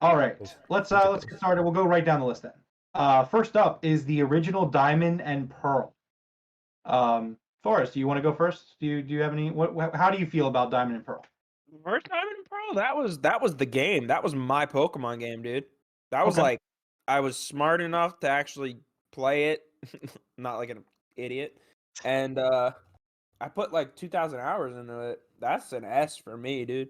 All right, let's get started. We'll go right down the list then. First up is the original Diamond and Pearl. Forrest, do you want to go first? Do you have any? How do you feel about Diamond and Pearl? First time in pro, that was the game. That was my Pokemon game, dude. That was Okay. like I was smart enough to actually play it, not like an idiot. And I put like 2,000 hours into it. That's an S for me, dude.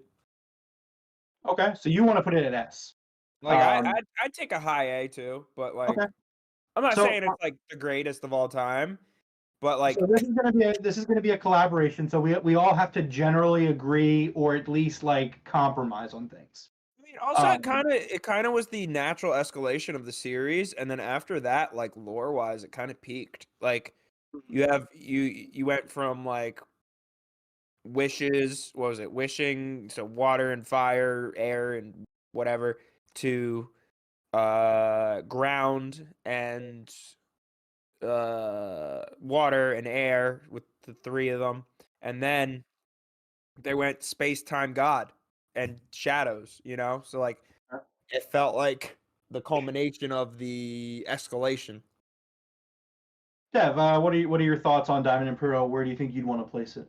Okay, so you want to put it at S. Like I'd take a high A too, but Okay. like I'm not So saying it's like the greatest of all time, but like so this is gonna be a collaboration. So we all have to generally agree or at least like compromise on things. I mean, also it kind of was the natural escalation of the series, and then after that, like lore wise, it kind of peaked. Like you went from like wishes, what was it? Wishing, so water and fire, air and whatever, to ground and water and air with the three of them, and then they went space time god and shadows, so like it felt like the culmination of the escalation. Dev, what are your thoughts on Diamond and Pearl? Where do you think you'd want to place it?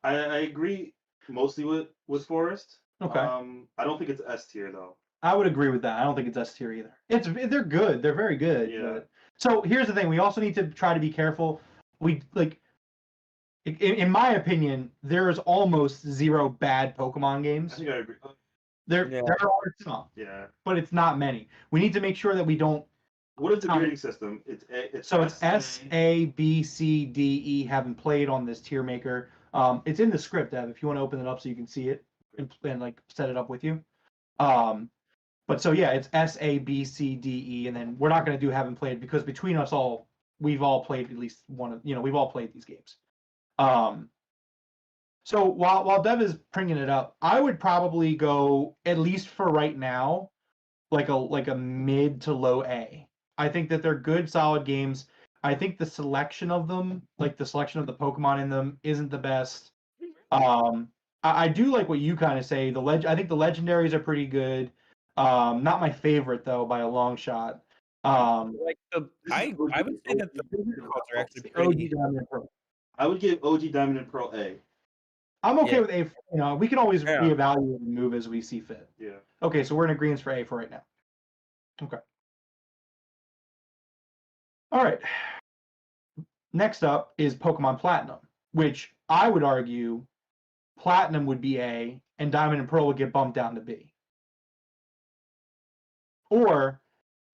I agree mostly with Forrest. Okay. I don't think it's S tier though. I would agree with that. I don't think it's S tier either. They're good. They're very good. Yeah. But... So here's the thing. We also need to try to be careful. We like, in my opinion, there is almost zero bad Pokemon I games. think I agree. There are some, Yeah. but it's not many. We need to make sure that we don't. What is the grading system? It's S, A, B, C, D, E. Haven't played on this tier maker. It's in the script, Ev. If you want to open it up so you can see it and like set it up with you. But so yeah, it's S, A, B, C, D, E, and then we're not going to do haven't played because between us all, we've all played at least one of, we've all played these games. So while Dev is bringing it up, I would probably go, at least for right now, like a mid to low A. I think that they're good, solid games. I think the selection of them, like the selection of the Pokemon in them, isn't the best. I do like what you kind of say. I think the legendaries are pretty good. Not my favorite though by a long shot. Like I would say that the protocols are actually pretty. I would give OG Diamond and Pearl A. I'm okay with A. We can always Yeah. reevaluate and move as we see fit. Yeah. Okay, so we're in agreement for A for right now. Okay. All right. Next up is Pokemon Platinum, which I would argue Platinum would be A and Diamond and Pearl would get bumped down to B. Or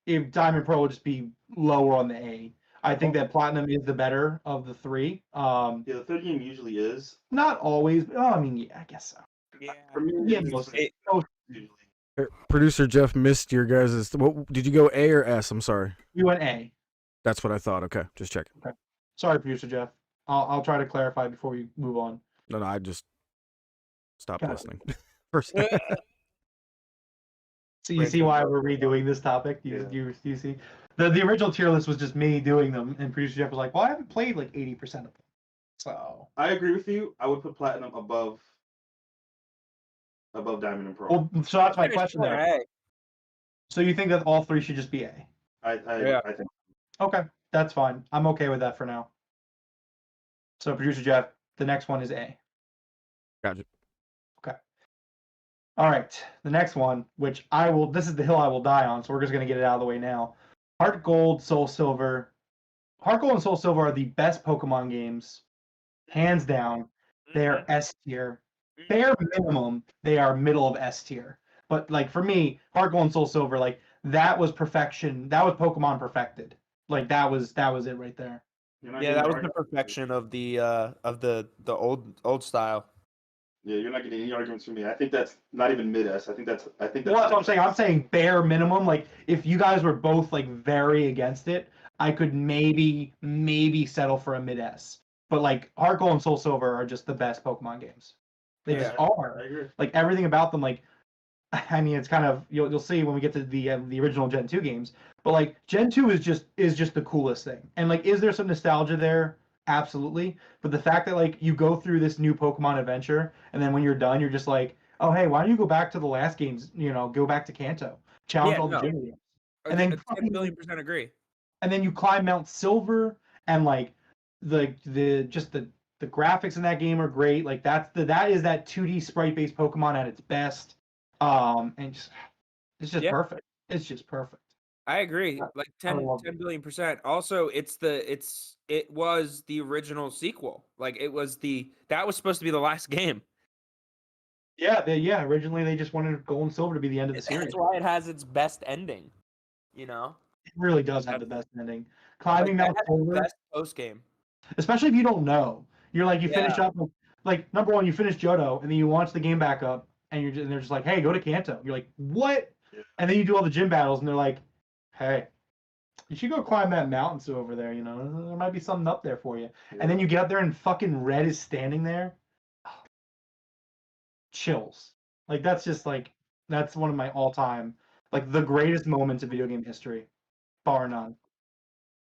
if Diamond and Pearl would just be lower on the A. I think that Platinum is the better of the three. Yeah, the third game usually is. Not always. But, I mean, yeah, I guess so. Yeah. For me, Yeah, usually. Producer Jeff missed your guys'. What did you go A or S? I'm sorry. We went A. That's what I thought. Okay, just checking. Okay. Sorry, producer Jeff. I'll try to clarify before we move on. No, I just stopped Got it. listening. First. So you see why we're redoing this topic? You see? The original tier list was just me doing them, and producer Jeff was like, well, I haven't played like 80% of them. So I agree with you. I would put Platinum above Diamond and Pearl. Well, so that's my question there. A. So you think that all three should just be A? I think. Okay, that's fine. I'm okay with that for now. So producer Jeff, the next one is A. Gotcha. Okay. All right, the next one, which this is the hill I will die on, so we're just going to get it out of the way now. Heart Gold, Soul Silver. Heart Gold and Soul Silver are the best Pokemon games, hands down. They are S tier. Bare minimum, they are middle of S tier. But like for me, Heart Gold and Soul Silver, like that was perfection. That was Pokemon perfected. Like that was it right there. Yeah, that was the perfection of the old style. Yeah, you're not getting any arguments from me. I think that's not even mid S. I think that's. Well, that's what I'm saying. I'm saying bare minimum. Like if you guys were both like very against it, I could maybe settle for a mid S. But like Heart Gold and Soul Silver are just the best Pokemon games. They just are. I agree. Like everything about them. Like, I mean, it's kind of you'll see when we get to the original Gen 2 games. But like Gen 2 is just the coolest thing. And like, is there some nostalgia there? Absolutely. But the fact that like you go through this new Pokemon adventure and then when you're done, you're just like, oh hey, why don't you go back to the last games? Go back to Kanto, challenge Yeah, all the no. gym leaders, I and then 10,000,000,000% agree. and then you climb Mount Silver, and like the graphics in that game are great. Like that is that 2D sprite based Pokemon at its best. And it's just Yeah. perfect. It's just perfect. I agree. Yeah, Like I 10 love it. billion%. Also, it was the original sequel. Like that was supposed to be the last game. Yeah. Originally, they just wanted Gold and Silver to be the end of the series. That's why it has its best ending. You know, It really does have the best ending. like Climbing that Mount had the Silver, best post game. especially if you don't know. You're like, you finish Yeah. up, like number one, you finish Johto, and then you launch the game back up, and they're just like, hey, go to Kanto. You're like, what? Yeah. And then you do all the gym battles, and they're like, hey, you should go climb that mountain over there. There might be something up there for you. Yeah. And then you get up there, and fucking Red is standing there. Chills. Like that's one of my all-time, like the greatest moments of video game history, bar none.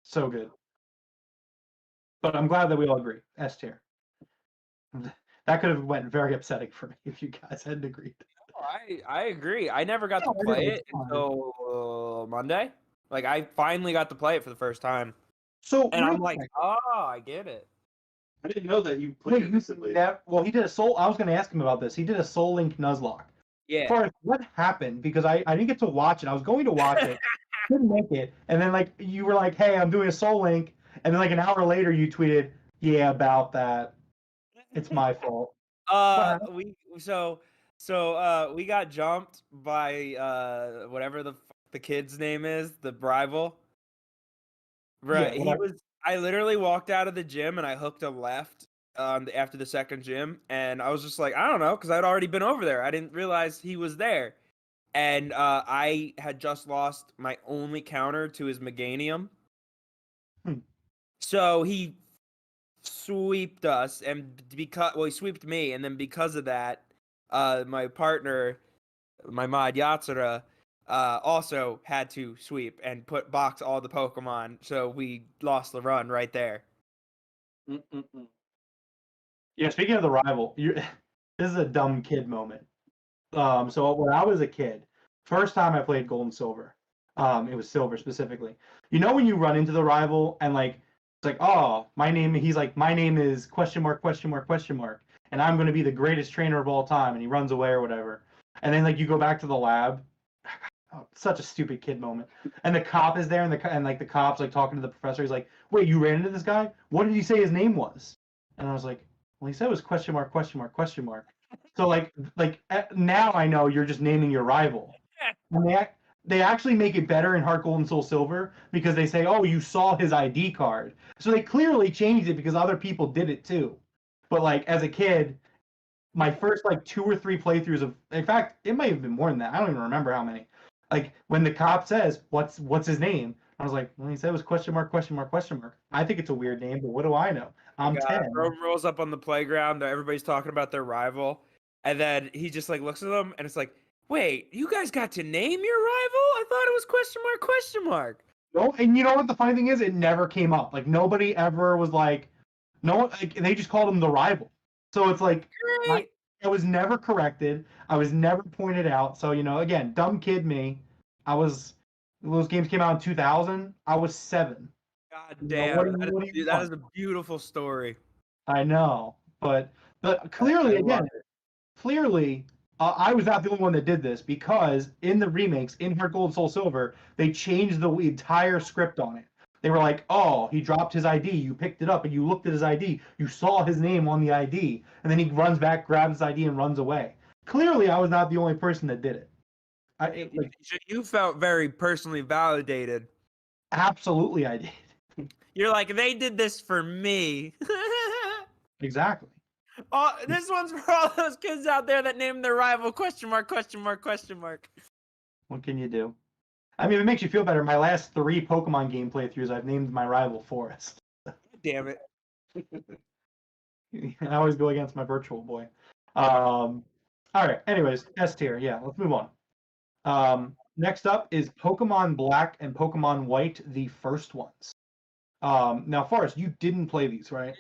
So good. But I'm glad that we all agree. S tier. That could have went very upsetting for me if you guys hadn't agreed. I agree. I never got to Yeah, I play know, it it's fine. until Monday. Like I finally got to play it for the first time, So and real I'm like, quick, oh, I get it. I didn't know that you wait, played it recently. well, he did a soul. I was going to ask him about this. He did a Soul Link Nuzlocke. Yeah. First, what happened? Because I didn't get to watch it. I was going to watch it, couldn't make it, and then like you were like, "Hey, I'm doing a Soul Link," and then like an hour later you tweeted, "Yeah, about that. It's my fault." Wow. We got jumped by whatever the kid's name is, the rival. Right. Yeah, I literally walked out of the gym and I hooked a left after the second gym, and I was just like, I don't know, because I'd already been over there. I didn't realize he was there. And I had just lost my only counter to his Meganium. Hmm. So he sweeped us, and he sweeped me, and then because of that, my partner, my mod Yatsura, also had to sweep and box all the Pokemon, so we lost the run right there. Yeah, speaking of the rival, this is a dumb kid moment. So when I was a kid, first time I played Gold and Silver, it was Silver specifically. When you run into the rival and like it's like, oh, he's like, my name is question mark, question mark, question mark, and I'm gonna be the greatest trainer of all time, and he runs away or whatever. And then like you go back to the lab. Oh, such a stupid kid moment. And the cop is there, and like the cop's like talking to the professor. He's like, "Wait, you ran into this guy? What did he say his name was?" And I was like, "Well, he said it was question mark, question mark, question mark." So now I know you're just naming your rival. And they actually make it better in Heart Gold and Soul Silver because they say, "Oh, you saw his ID card." So they clearly changed it because other people did it too. But like as a kid, my first like 2 or 3 playthroughs in fact, it might have been more than that. I don't even remember how many. Like when the cop says, "What's his name?" I was like, well, he said it was question mark, question mark, question mark. I think it's a weird name, but what do I know? I'm 10. Rome rolls up on the playground. Everybody's talking about their rival, and then he just like looks at them, and it's like, "Wait, you guys got to name your rival? I thought it was question mark, question mark." No, and you know what the funny thing is? It never came up. Like nobody ever was like, no one. Like, they just called him the rival. So it's like, Great. I was never corrected. I was never pointed out. So again, dumb kid me. Those games came out in 2000. I was 7. God You know, damn, what do you that is want? a beautiful story. I know, but I love clearly, I was not the only one that did this because in the remakes, in Heart Gold, Soul Silver, they changed the entire script on it. They were like, "Oh, he dropped his ID. You picked it up and you looked at his ID. You saw his name on the ID, and then he runs back, grabs his ID, and runs away." Clearly, I was not the only person that did it. You felt very personally validated. Absolutely, I did. You're like, they did this for me. Exactly. Oh, this one's for all those kids out there that named their rival question mark, question mark, question mark. What can you do? I mean, if it makes you feel better, my last 3 Pokemon game playthroughs, I've named my rival Forest. Damn it. I always go against my virtual boy. All right. Anyways, S tier. Yeah, let's move on. Next up is Pokemon Black and Pokemon White, the first ones. Now, Forrest, you didn't play these, right?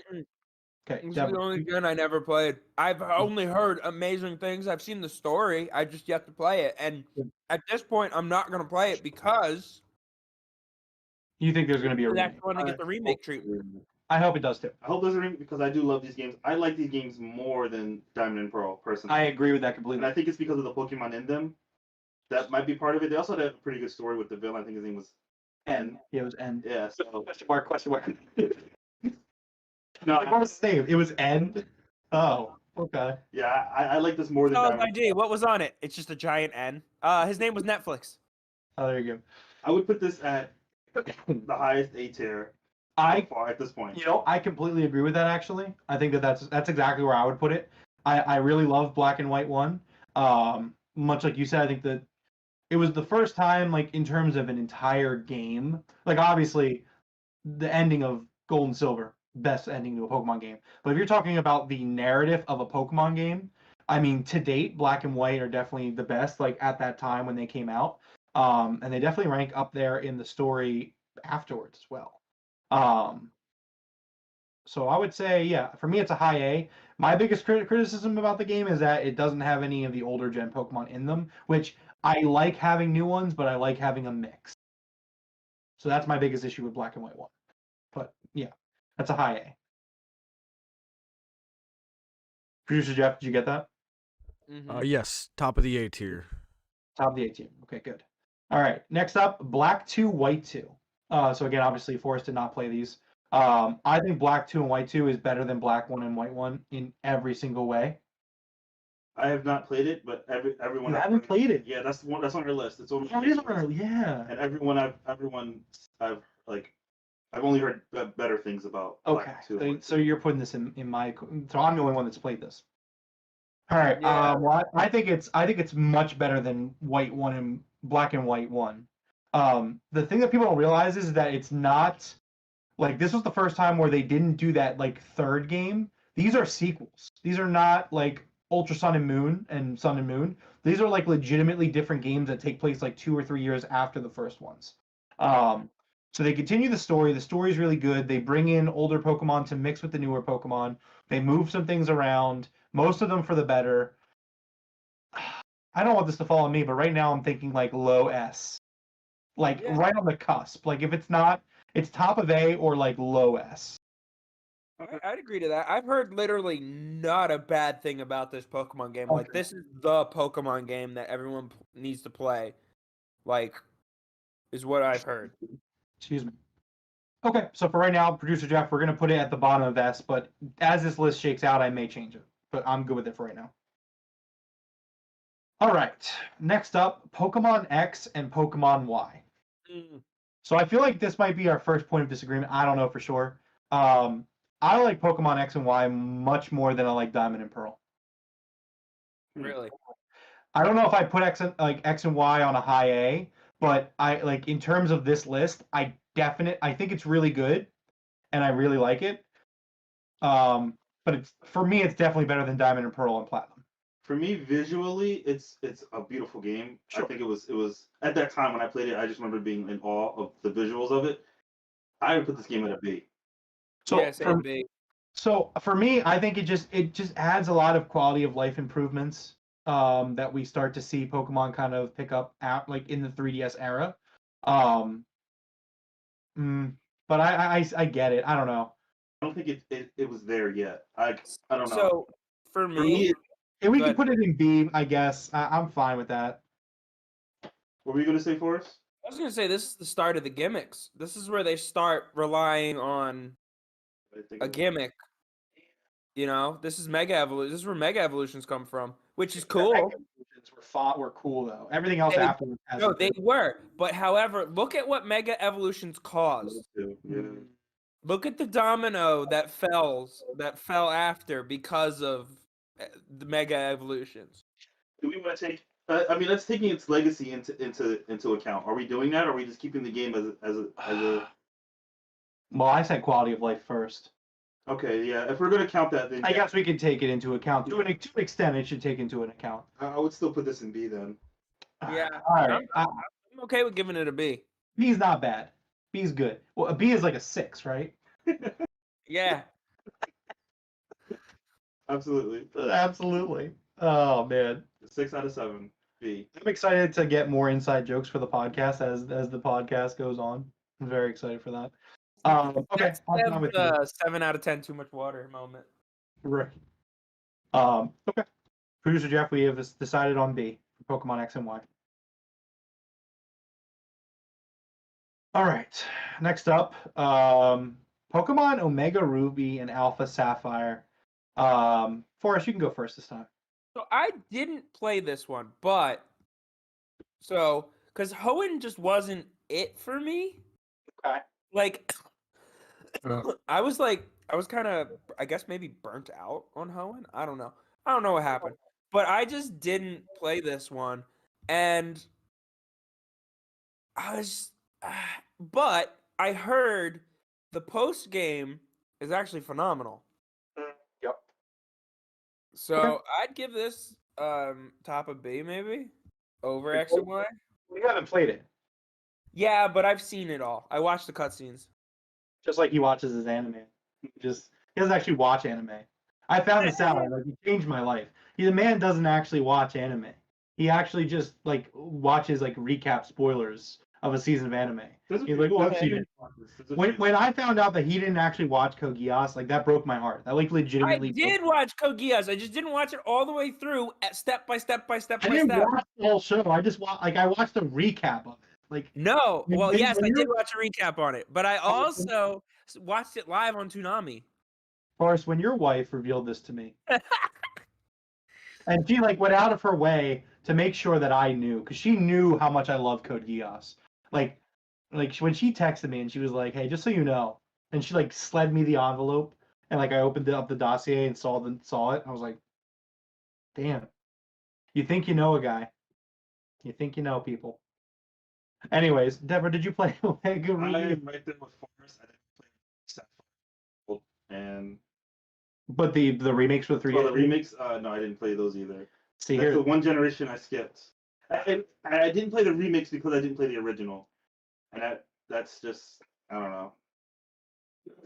Okay, This is Devin. the only gen I never played. I've only heard amazing things. I've seen the story. I just yet to play it. And at this point, I'm not going to play it because You think there's going to be a I remake? want to get the remake treatment. I hope it does too. I hope there's a remake because I do love these games. I like these games more than Diamond and Pearl, personally. I agree with that And completely. I think it's because of the Pokemon in them. That might be part of it. They also had a pretty good story with the villain. I think his name was N. Yeah, it was N. Yeah, so Question mark, question mark. no, Like, what was his name? It was N? Oh, okay. yeah, I like this more than Spelled Diamond. ID. What was on it? It's just a giant N. His name was Netflix. Oh, there you I would put this at go. the highest A tier I so far at this point. I completely agree with that. Actually, I think that's exactly where I would put it. I really love Black and White 1. Much like you said, I think that it was the first time, like in terms of an entire game. Like obviously, the ending of Gold and Silver, best ending to a Pokemon game. But if you're talking about the narrative of a Pokemon game, I mean, to date, Black and White are definitely the best. Like at that time when they came out, and they definitely rank up there in the story afterwards as well. So I would say, yeah, for me, it's a high A. My biggest criticism about the game is that it doesn't have any of the older gen Pokemon in them, which I like having new ones, but I like having a mix. So that's my biggest issue with Black and White 1. But yeah, that's a high A. Producer Jeff, did you get that? Mm-hmm. Yes, top of the A tier. Top of the A team. Okay, good. All right, next up, Black 2, White 2. So again, obviously, Forrest did not play these. I think Black 2 and White 2 is better than Black 1 and White 1 in every single way. I have not played it, but everyone You haven't played it? Yeah, that's on our list. It's on. Yeah, it is early, yeah. And everyone I've only heard better things about. Okay, Black 2 and White so 2. you're putting this in my. So I'm the only one that's played this. All right. Yeah. Well, I think it's much better than White 1 and Black and White 1. The thing that people don't realize is that it's not like this was the first time where they didn't do that like third game. These are sequels. These are not like Ultra Sun and Moon and Sun and Moon. These are like legitimately different games that take place like 2 or 3 years after the first ones. So they continue the story. The story is really good. They bring in older Pokemon to mix with the newer Pokemon. They move some things around, most of them for the better. I don't want this to fall on me, but right now I'm thinking like low S. Like Yeah. right on the cusp. Like if it's not, it's top of A or like low S. I'd agree to that. I've heard literally not a bad thing about this Pokemon game. Like, this is the Pokemon game that everyone needs to play. Like, is what I've heard. Excuse me. Okay, so for right now, producer Jeff, we're gonna put it at the bottom of S, but as this list shakes out, I may change it. But I'm good with it for right now. All right, next up, Pokemon X and Pokemon Y. So I feel like this might be our first point of disagreement. I don't know for sure. I like Pokemon X and Y much more than I like Diamond and Pearl. Really? I don't know if I put X and Y on a high A, but I like in terms of this list, I think it's really good, and I really like it. But it's for me, it's definitely better than Diamond and Pearl and Platinum. For me, visually, it's a beautiful game. Sure. I think it was at that time when I played it. I just remember being in awe of the visuals of it. I would put this game at a B. So Yeah, same B. So for me, I think it just adds a lot of quality of life improvements that we start to see Pokemon kind of pick up at like in the 3DS era. But I get it. I don't know. I don't think it was there yet. I don't know. So, for For me, me, If we Go could ahead. put it in B, I guess I'm fine with that. what were you gonna say for us? I was going to say this is the start of the gimmicks. This is where they start relying on I think a gimmick. You know, this is Mega Evolution. This is where Mega Evolutions come from, which is cool. Were cool though. Everything else They- afterwards has No, they were. But however, look at what Mega Evolutions caused. Yeah. Look at the domino that fell after because of the Mega Evolutions. Do we want to take? I mean, let's taking its legacy into account. Are we doing that, or are we just keeping the game as a? Well, I said quality of life first. Okay, yeah. If we're gonna count that, then I guess we can take it into account. To an extent, it should take into an account. I would still put this in B then. Yeah, All right. I'm okay with giving it a B. B's not bad. B's good. Well, a B is like a 6, right? Yeah. Absolutely. Absolutely. Oh man. 6 out of 7. B. I'm excited to get more inside jokes for the podcast as the podcast goes on. I'm very excited for that. Okay, That's I'm done with you. the 7 out of 10 too much water moment. Right. Okay. Producer Jeff, we have decided on B for Pokemon X and Y. All right. Next up, Pokemon Omega Ruby and Alpha Sapphire. Forrest, you can go first this time. So I didn't play this one, but because Hoenn just wasn't it for me. Okay. Like, Yeah. I was kind of, I guess maybe burnt out on Hoenn. I don't know what happened, but I just didn't play this one, and I was, but I heard the post game is actually phenomenal. Yep. So I'd give this top of B maybe over X and Y. We haven't played it. Yeah, but I've seen it all. I watched the cutscenes. Just like he watches his anime. He doesn't actually watch anime. I found this out. Like, he changed my life. The man doesn't actually watch anime. He actually just like watches like recap spoilers of a season of anime. He's like, oh, I've seen it. When I found out that he didn't actually watch Code Geass, like that broke my heart. That like legitimately. I did watch Code Geass. I just didn't watch it all the way through, step by step by step I by didn't step. watch the whole show. I just I watched a recap of it. Like No, well, when- yes, when I did you're- watch a recap on it, but I also watched it live on Toonami. Forrest, when your wife revealed this to me, and she like went out of her way to make sure that I knew, because she knew how much I love Code Geass. Like when she texted me and she was like, "Hey, just so you know," and she like slid me the envelope, and like I opened up the dossier and saw it. I was like, "Damn, you think you know a guy? You think you know people?" Anyways, Deborah, did you play Omega I Ruby? am right there with Forrest. I didn't play Sapphire. And But the remakes for the 3 the remakes, no, I didn't play those either. See That's here, the one generation I skipped. I didn't play the remakes because I didn't play the original, and that's just I don't know.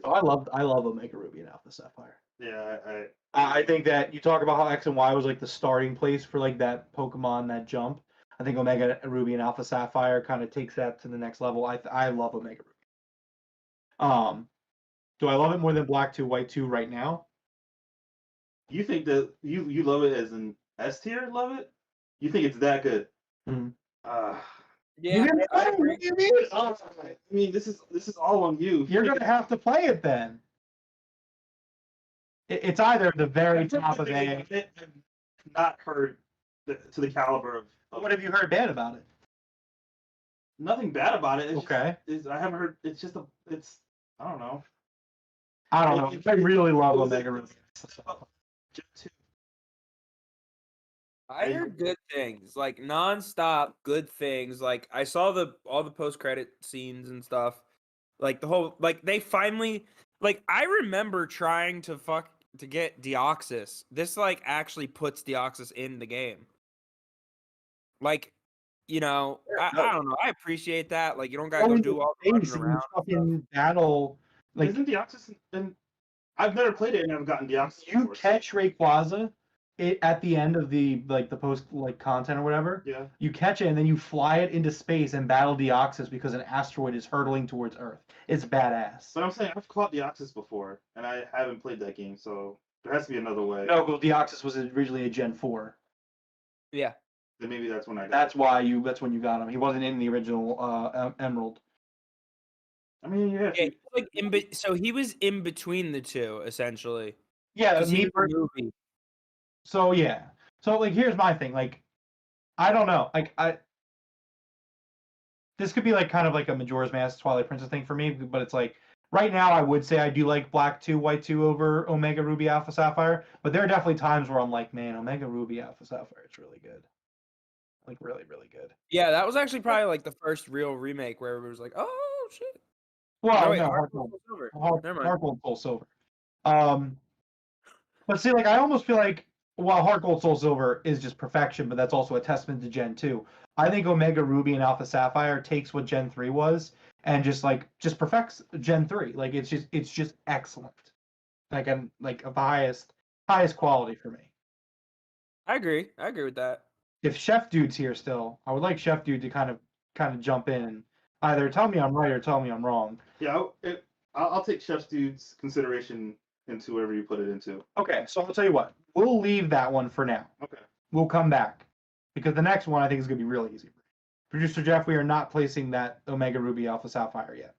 oh, I love Omega Ruby and Alpha Sapphire. Yeah, I think that you talk about how X and Y was like the starting place for like that Pokemon, that jump. I think Omega Ruby and Alpha Sapphire kind of takes that to the next level. I love Omega Ruby. Do I love it more than Black 2, White 2 right now? You think that you love it as an S tier? Love it? You think it's that good? Mhm. Yeah, You didn't I play it, agree. what do you mean? I mean, this is all on you. You're gonna have to play it then. It's either the very top of A. I've not heard to the caliber of. What have you heard bad about it? Nothing bad about it. It's Okay. I haven't heard. It's just it's. I don't know. I don't know. I really love Omega Ruby. Gen 2. I heard good things, like nonstop good things. Like I saw all the post credit scenes and stuff. Like the whole they finally I remember trying to get Deoxys. This actually puts Deoxys in the game. Like, I don't know. I appreciate that. Like you don't gotta go do all the running around. Fucking battle. Like Isn't Deoxys? And I've never played it and I've gotten Deoxys. you before, so- catch Rayquaza at the end of the post content or whatever. Yeah. You catch it and then you fly it into space and battle Deoxys because an asteroid is hurtling towards Earth. It's badass. But I'm saying I've caught Deoxys before and I haven't played that game, so there has to be another way. No, well, Deoxys was originally a Gen 4. Yeah. Then maybe that's when I got. That's when you got him. He wasn't in the original Emerald. I mean, yeah. Yeah, so he was in between the two essentially. Yeah, 'Cause he me was in the movie. So yeah. So here's my thing. I don't know. This could be kind of like a Majora's Mask Twilight Princess thing for me, but it's right now I would say I do like Black 2, White 2 over Omega Ruby Alpha Sapphire, but there are definitely times where I'm like, man, Omega Ruby Alpha Sapphire, it's really good. Really, really good. Yeah, that was actually probably the first real remake where it was like, oh shit. Well, No, wait, no, Heart Heart Gold, Gold. Soul Silver. Heart Never mind. Gold, Soul Silver. But see, I almost feel like while Heart Gold, Soul Silver is just perfection, but that's also a testament to Gen 2. I think Omega Ruby and Alpha Sapphire takes what Gen 3 was and just perfects Gen 3. It's just excellent. Of the highest highest quality for me. I agree with that. If Chef Dude's here still, I would like Chef Dude to kind of jump in and either tell me I'm right or tell me I'm wrong. Yeah, I'll take Chef Dude's consideration into wherever you put it into. Okay, so I'll tell you what. We'll leave that one for now. Okay. We'll come back because the next one I think is going to be really easy. Producer Jeff, we are not placing that Omega Ruby Alpha Sapphire yet.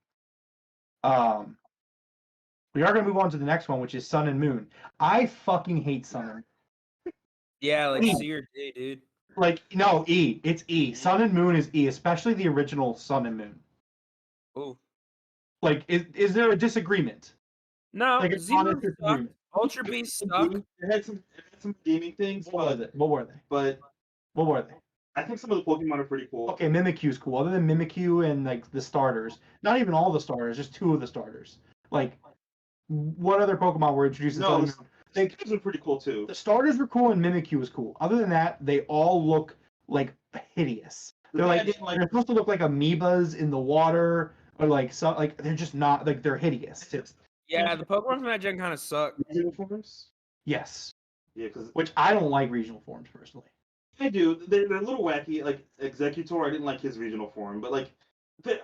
We are going to move on to the next one, which is Sun and Moon. I fucking hate Sun and Moon. Yeah, like E. C or D, dude. Like, no, E. It's E. Sun and Moon is E, especially the original Sun and Moon. Ooh. Like, is there a disagreement? No, Like, Z honest move sucked. disagreement. Ultra Beast suck. It had some gaming things, What was it? What were they? but What were they? I think some of the Pokemon are pretty cool. Okay, Mimikyu's cool. Other than Mimikyu and like the starters, not even all the starters, just two of the starters. Like, what other Pokemon were introduced? No, in Sun and Moon? those are pretty cool too. The starters were cool and Mimikyu was cool. Other than that, they all look like hideous. The They're thing I like didn't like- they're supposed to look like amoebas in the water, or like some like they're just not like they're hideous. Yeah, the Pokemon from that gen kind of suck. Regional forms? Yes, Yeah, because which I don't like regional forms personally. I do. They're a little wacky. Like Executor, I didn't like his regional form, but like,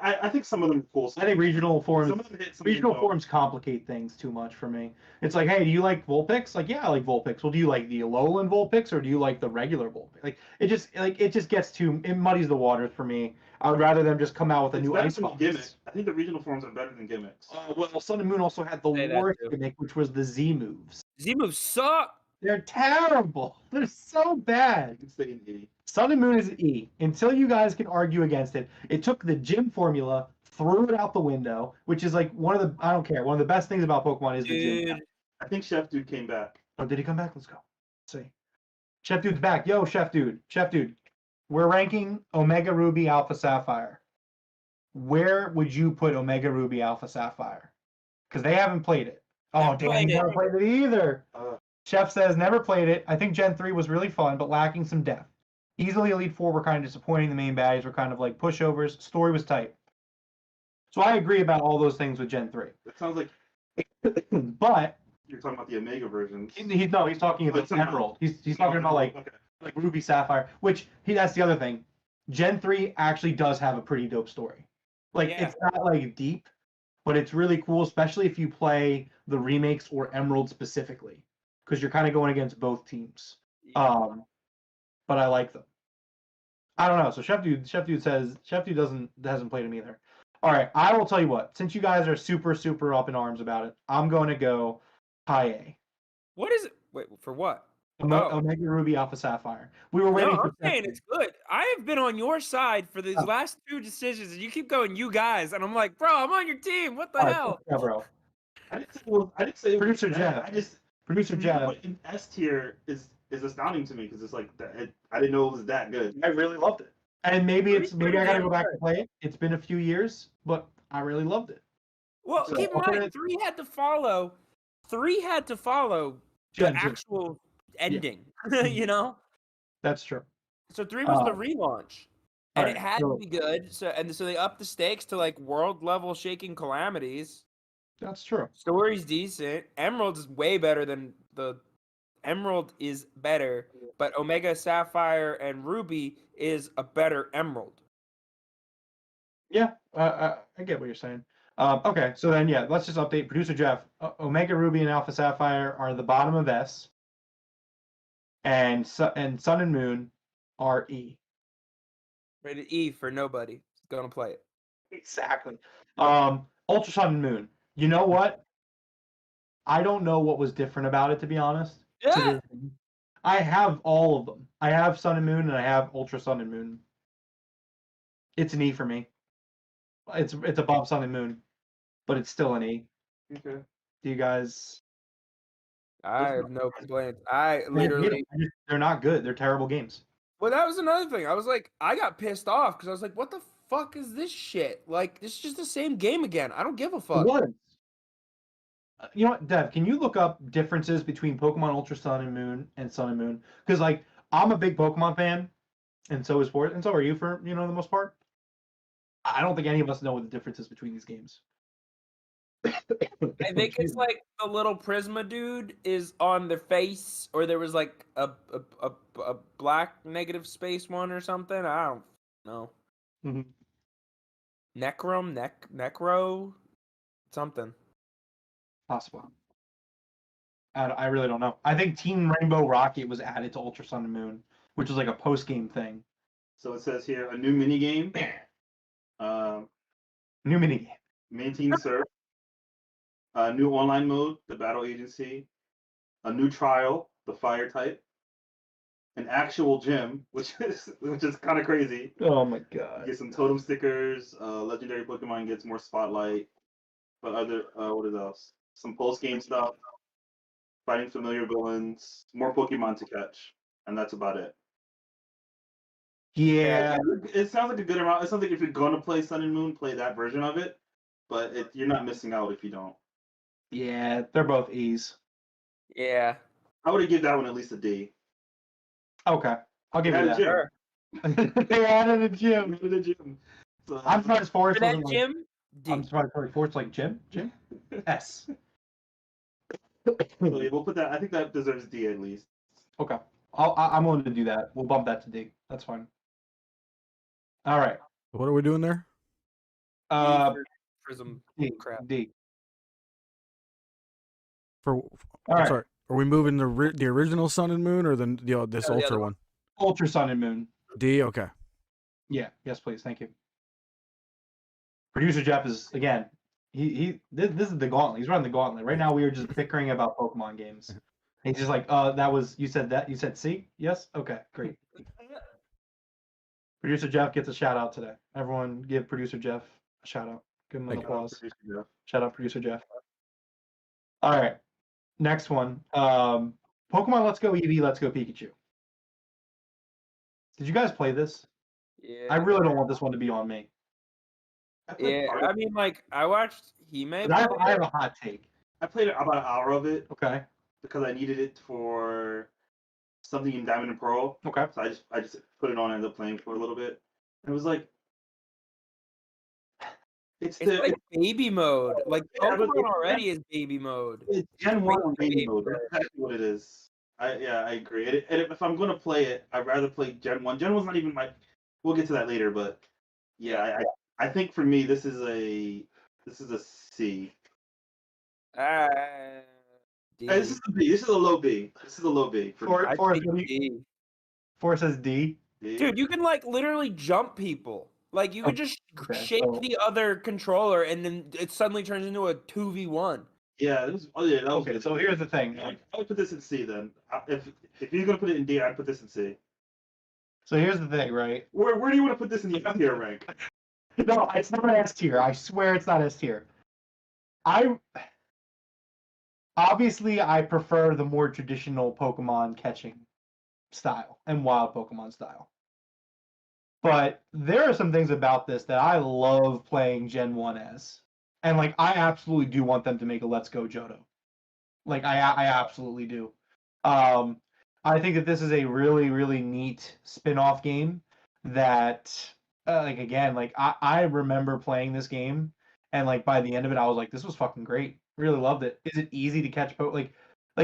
I think some of them are cool. I think regional forms Some of them hit. Some of them regional don't. forms complicate things too much for me. It's like, hey, do you like Vulpix? Like, yeah, I like Vulpix. Well, do you like the Alolan Vulpix or do you like the regular Vulpix? Like, it just gets too it muddies the waters for me. I would rather them just come out with a It's new better ice than box. gimmick. I think the regional forms are better than gimmicks. Well, Sun and Moon also had the Say that worst too. gimmick, which was the Z moves. Z moves suck. They're terrible. They're so bad. You can stay in E. Sun and Moon is E. Until you guys can argue against it, it took the gym formula, threw it out the window, which is like one of the best things about Pokemon is the gym. Dude. I think Chef Dude came back. Oh, did he come back? Let's go. Let's see. Chef Dude's back. Yo, Chef Dude. We're ranking Omega Ruby Alpha Sapphire. Where would you put Omega Ruby Alpha Sapphire? Because they haven't played it. Oh, Never damn, played you it. never played it either. Uh, Chef says never played it. I think Gen 3 was really fun, but lacking some depth. Easily Elite Four were kind of disappointing. The main baddies were kind of like pushovers. Story was tight. So I agree about all those things with Gen 3. It sounds like But you're talking about the Omega versions. he's talking about it's not- Emerald. He's talking about like Ruby Sapphire, which that's the other thing. Gen 3 actually does have a pretty dope story. Like Yeah. it's not like deep, but it's really cool, especially if you play the remakes or Emerald specifically, because you're kind of going against both teams. But I like them. I don't know. So Chef Dude hasn't played him either. All right, I will tell you what. Since you guys are super up in arms about it, I'm going to go high A. What is it? Wait, for what? Omega Ruby Alpha Sapphire. We were waiting No, for I'm saying it's good. I have been on your side for these last two decisions, and you keep going, you guys, and I'm like, bro, I'm on your team. What the All right, hell? yeah, bro. I didn't say it was Producer bad. Jeff. Producer Jeff. In S tier is astounding to me because it's like I didn't know it was that good. I really loved it. And maybe I Pretty gotta damn go back good. and play it. It's been a few years, but I really loved it. Well, So, keep in okay. mind, three had to follow the Gen 2. actual ending, you know? That's true. So 3 was the Uh, relaunch. And alright, it had so- to be good. So they upped the stakes to like world level shaking calamities. That's true. Story's decent. Emerald is way better than Emerald is better, but Omega Sapphire and Ruby is a better Emerald. Yeah, I get what you're saying. Okay, so then yeah, let's just update producer Jeff. Omega Ruby and Alpha Sapphire are the bottom of S, and Sun and Moon are E. Rated E for nobody. Gonna play it. Exactly. Ultra Sun and Moon. You know what? I don't know what was different about it, to be honest. Yeah. I have all of them. I have Sun and Moon, and I have Ultra Sun and Moon. It's an E for me. It's above Sun and Moon, but it's still an E. Okay. Do you guys? I have no complaints. I literally. They're not good. They're terrible games. Well, that was another thing. I was like, I got pissed off because I was like, what the fuck is this shit? Like, this is just the same game again. I don't give a fuck. It was. You know what, Dev? Can you look up differences between Pokemon Ultra Sun and Moon and Sun and Moon? Because like I'm a big Pokemon fan, and so is Ford, and so are you for the most part. I don't think any of us know what the difference is between these games. I think it's like the little Prisma dude is on their face, or there was like a black negative space one or something. I don't know. Mhm. Necro, something. Possible. I really don't know. I think Team Rainbow Rocket was added to Ultra Sun and Moon, which was like a post game thing. So it says here a new mini game. New minigame. Maintain Surf. A new online mode, the Battle Agency. A new trial, the Fire type. An actual gym, which is kind of crazy. Oh my You god. get some totem stickers. Legendary Pokemon gets more spotlight. But other what is else? Some post game stuff. Fighting familiar villains. More Pokemon to catch, and that's about it. Yeah. It sounds like a good amount. It sounds like if you're gonna play Sun and Moon, play that version of it. But you're not missing out if you don't. Yeah, they're both E's. Yeah. I would give that one at least a D. Okay. I'll give you Added that. gym. Sure. They added a gym. Added a gym. So, I'm surprised Forrest For that wasn't like, gym, I'm D. surprised Forrest like Jim? S. so yeah, we'll put that. I think that deserves D at least. Okay. I'm willing to do that. We'll bump that to D. That's fine. All right. What are we doing there? Prism D. crap. D. For All I'm right. sorry. Are we moving the original Sun and Moon or this No, the Ultra other one? Ultra Sun and Moon. D. Okay. Yeah. Yes, please. Thank you. Producer Jeff is again. This is the gauntlet. He's running the gauntlet. Right now we are just bickering about Pokemon games. He's just like, that was you said that. You said C? Yes? Okay, great. Producer Jeff gets a shout out today. Everyone give Producer Jeff a shout out. Give him an Thank you. applause. Shout out Producer Jeff. All right. Next one. Pokemon Let's Go Eevee, Let's Go Pikachu. Did you guys play this? Yeah. I really don't want this one to be on me. Yeah. I mean, like, I watched Hime. 'Cause I have a hot take. I played about an hour of it Okay. because I needed it for something in Diamond and Pearl. Okay. So I just put it on and ended up playing for a little bit. It was like It's like baby mode. Like Yeah, but Pokemon already is baby mode. it's Gen 1 on Baby baby mode. mode. That's exactly what it is. I agree. And if I'm gonna play it, I'd rather play Gen 1. Gen 1's not even my. We'll get to that later, but yeah, I think for me this is a C. D. This is a B. This is a low B. This is a low B. I Forrest, think D. Forrest says D. Dude, you can like literally jump people. Like you could just Okay, shake so- the other controller and then it suddenly turns into a 2v1. Yeah, that was Okay, so here's the thing. I would put this in C then. If you're gonna put it in D, I'd put this in C. So here's the thing, right? Where do you want to put this in the F tier rank? No, it's not S tier. I swear it's not S tier. Obviously I prefer the more traditional Pokemon catching style and wild Pokemon style. But there are some things about this that I love playing Gen 1 as. And like I absolutely do want them to make a Let's Go Johto. Like I absolutely do. I think that this is a really, really neat spin-off game that like again, like I remember playing this game and like by the end of it I was like, this was fucking great. Really loved it. Is it easy to catch like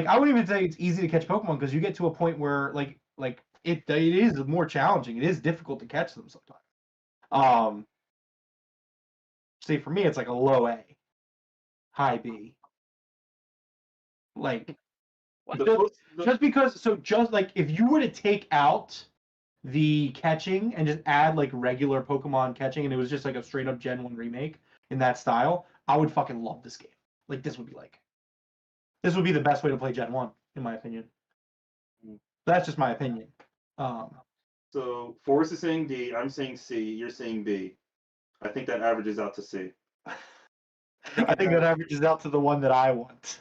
I wouldn't even say it's easy to catch Pokemon because you get to a point where like it is more challenging. It is difficult to catch them sometimes. See, for me, it's like a low A, high B. Like, just because, so just like if you were to take out the catching and just add like regular Pokemon catching, and it was just like a straight up Gen 1 remake in that style, I would fucking love this game. Like, this would be the best way to play Gen 1, in my opinion. That's just my opinion. So Forrest is saying D, I'm saying C, you're saying B. I think that averages out to C. I think that averages out to the one that I want.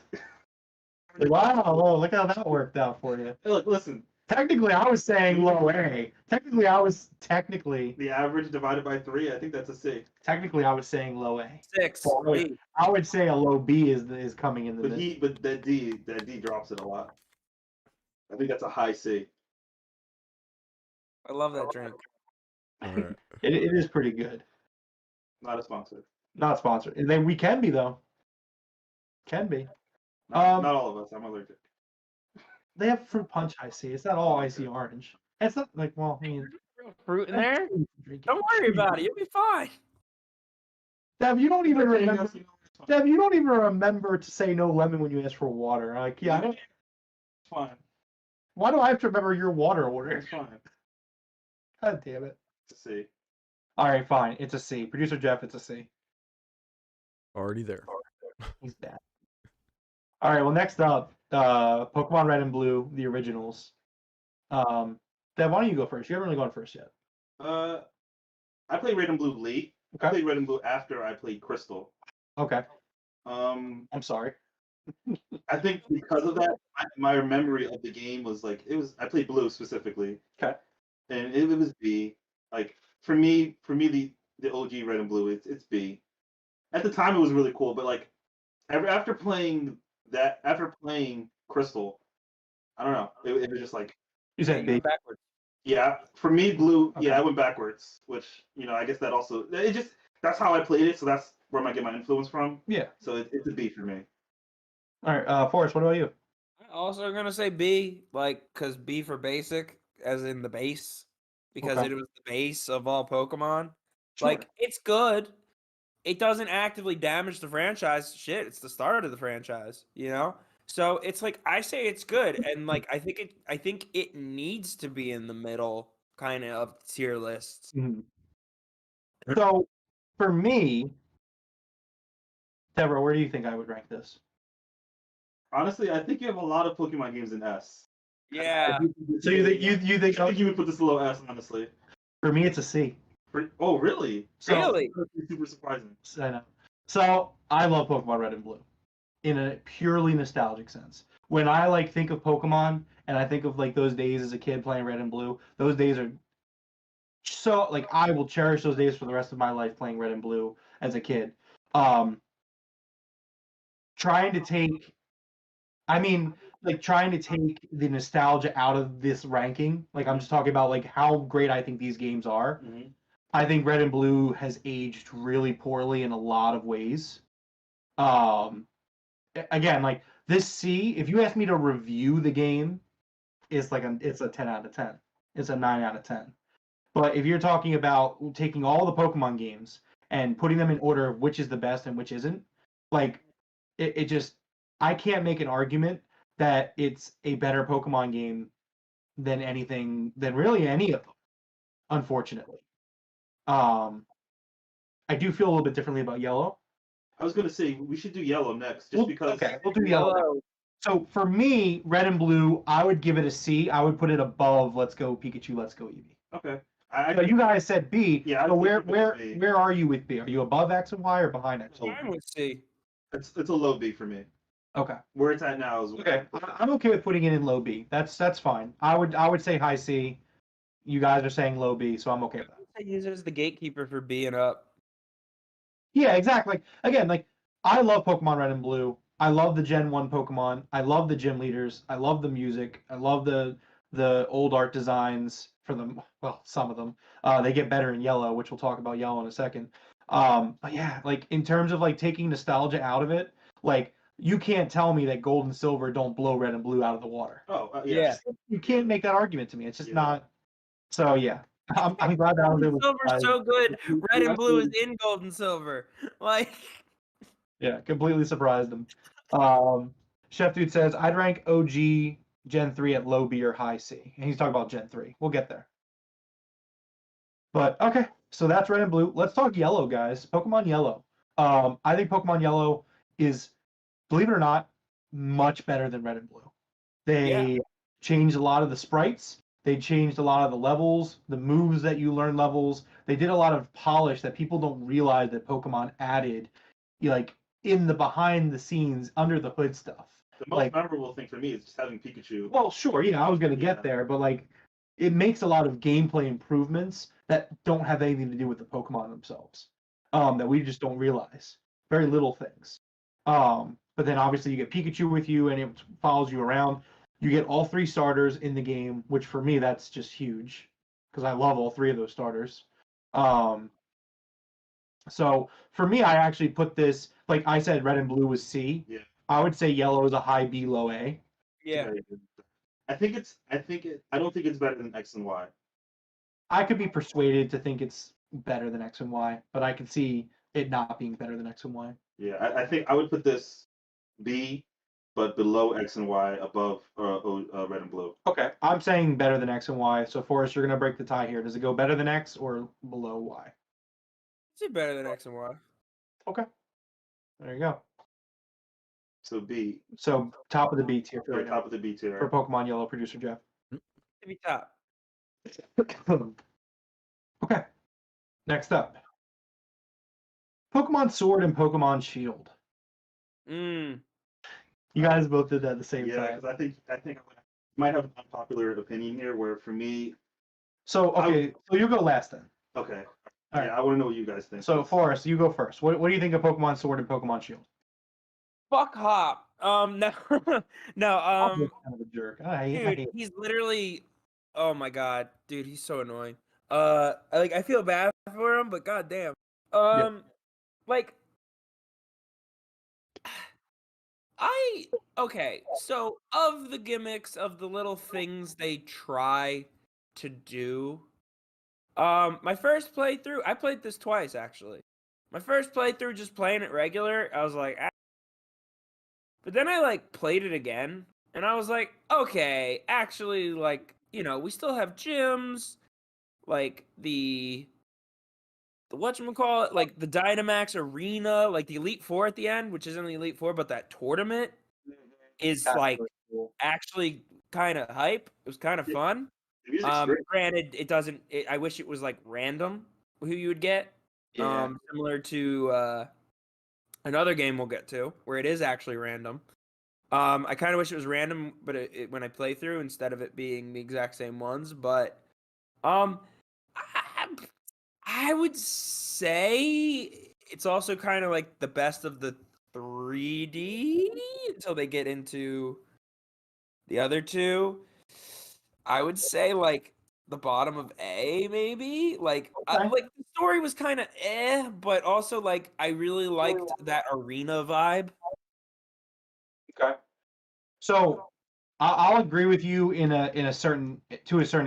Wow, oh, look how that worked out for you. Hey, look, listen. Technically, I was saying low A. Technically, the average divided by 3. I think that's a C. I was saying low A. 6. B. I would say a low B is coming in the mid. But that D drops it a lot. I think that's a high C. I love that drink. All right. It is pretty good. Not a sponsor. Not sponsored. And then we can be though. Can be. Not all of us. I'm allergic. They have fruit punch icy. It's not all icy orange. It's not like, well, I mean, Fruit in there? drink it. Don't worry about it. You'll be fine. Dev, you don't even remember. It's fine. Dev, you don't even remember to say no lemon when you ask for water. Like, yeah, I don't, It's fine. why do I have to remember your water order? It's fine. God damn it. To see. All right, fine. It's a C. Producer Jeff, it's a C. Already there. He's bad. All right. Well, next up, Pokemon Red and Blue, the originals. Dev, why don't you go first? You haven't really gone first yet. I played Red and Blue late. I Okay. played Red and Blue after I played Crystal. Okay. Um, I'm sorry. I think because of that, my memory of the game was like I played Blue specifically. Okay. And it was B. Like for me the OG Red and Blue, it's B. At the time it was really cool, but like after playing Crystal, I don't know. It was just like You said You B. went backwards. yeah, for me Blue, Okay. yeah, I went backwards, which I guess that also that's how I played it, so that's where I get my influence from. Yeah. So it's a B for me. All right. Forrest, what about you? I'm also gonna say B, cause B for basic, as in the base, because Okay. it was the base of all Pokemon. Sure. It's good. It doesn't actively damage the franchise. Shit, it's the start of the franchise, So it's I say it's good, and I think it needs to be in the middle, kind of tier lists. Mhm. So, for me, Deborah, where do you think I would rank this? Honestly, I think you have a lot of Pokemon games in S. Yeah. So you think I think you would put this a low S, honestly. For me, it's a C. Oh, really? So, Really? That's super surprising. I know. So I love Pokemon Red and Blue, in a purely nostalgic sense. When I think of Pokemon and I think of those days as a kid playing Red and Blue, those days are so I will cherish those days for the rest of my life playing Red and Blue as a kid. Trying to take, I mean, trying to take the nostalgia out of this ranking. I'm just talking about how great I think these games are. Mm-hmm. I think Red and Blue has aged really poorly in a lot of ways. Again, this C, if you ask me to review the game, it's a 10 out of 10. It's a 9 out of 10. But if you're talking about taking all the Pokemon games and putting them in order of which is the best and which isn't, it just, I can't make an argument that it's a better Pokemon game than really any of them, unfortunately. I do feel a little bit differently about Yellow. I was gonna say we should do Yellow next, just because. Okay, we'll do Yellow. So for me, Red and Blue, I would give it a C. I would put it above Let's Go Pikachu, Let's Go Eevee. Okay. So you guys said B. Yeah. So where are you with B? Are you above X and Y or behind X? Mine would C. It's a low B for me. Okay. Where it's at now is Okay. I'm okay with putting it in low B. That's fine. I would say high C. You guys are saying low B, so I'm okay with that. I use it as the gatekeeper for B and up. Yeah, exactly. Again, I love Pokemon Red and Blue. I love the Gen 1 Pokemon. I love the gym leaders. I love the music. I love the old art designs for them. Well, some of them. They get better in Yellow, which we'll talk about Yellow in a second. But yeah, in terms of taking nostalgia out of it, you can't tell me that Gold and Silver don't blow Red and Blue out of the water. Oh, Yeah. You can't make that argument to me. It's just Yeah. not. So yeah, I'm glad that was able to Silver's so good. Red and blue is in gold and silver. Yeah, completely surprised him. Chef Dude says, I'd rank OG Gen 3 at low B or high C. And he's talking about Gen 3. We'll get there. But, okay, so that's Red and Blue. Let's talk Yellow, guys. Pokemon Yellow. I think Pokemon Yellow is, believe it or not, much better than Red and Blue. They changed a lot of the sprites. They changed a lot of the levels, the moves that you learn levels. They did a lot of polish that people don't realize that Pokemon added, in the behind the scenes, under the hood stuff. The most memorable thing for me is just having Pikachu. Well, sure, I was gonna get there, but it makes a lot of gameplay improvements that don't have anything to do with the Pokemon themselves. That we just don't realize. Very little things. But then obviously you get Pikachu with you and it follows you around. You get all 3 starters in the game, which for me that's just huge because I love all 3 of those starters. So for me, I actually put this, I said, Red and Blue was C. Yeah. I would say yellow is a high B, low A. Yeah. I don't think it's better than X and Y. I could be persuaded to think it's better than X and Y, but I can see it not being better than X and Y. Yeah, I think I would put this B, but below X and Y, above red and blue. Okay, I'm saying better than X and Y. So Forrest, you're gonna break the tie here. Does it go better than X or below Y? Is it better than X and Y? Okay, there you go. So B. So top of the B tier for Or right top now of the B tier. for Pokemon Yellow producer Jeff. To be top. Okay, next up, Pokemon Sword and Pokemon Shield. Mm. You guys both did that at the same Yeah, time. because I think I might have an unpopular opinion here. Where for me, So okay, so you go last then. okay, All yeah, right. I want to know what you guys think. So Forrest, you go first. What do you think of Pokemon Sword and Pokemon Shield? Fuck Hop. No, no. I'm kind of a jerk. I Dude, hate he's literally. Oh my god, dude, he's so annoying. I feel bad for him, but goddamn. Like, okay. So of the gimmicks, of the little things they try to do, my first playthrough, I played this twice actually. My first playthrough, just playing it regular, I was like, ah. But then I like played it again, and I was like, okay, actually, like, we still have gyms, like the whatchamacallit, like the Dynamax Arena, like the Elite Four at the end, which isn't the Elite Four, but that tournament is That's like really cool. actually kind of hype. It was kind of fun. The music's great. Granted, it doesn't. I wish it was like random who you would get. Yeah. Similar to another game we'll get to where it is actually random. I kind of wish it was random, but when I play through instead of it being the exact same ones. But I, I would say it's also kind of like the best of the 3D until they get into the other two. I would say like the bottom of A, maybe. Like, Okay. like the story was kind of but also like I really liked that arena vibe. Okay. So I'll agree with you to a certain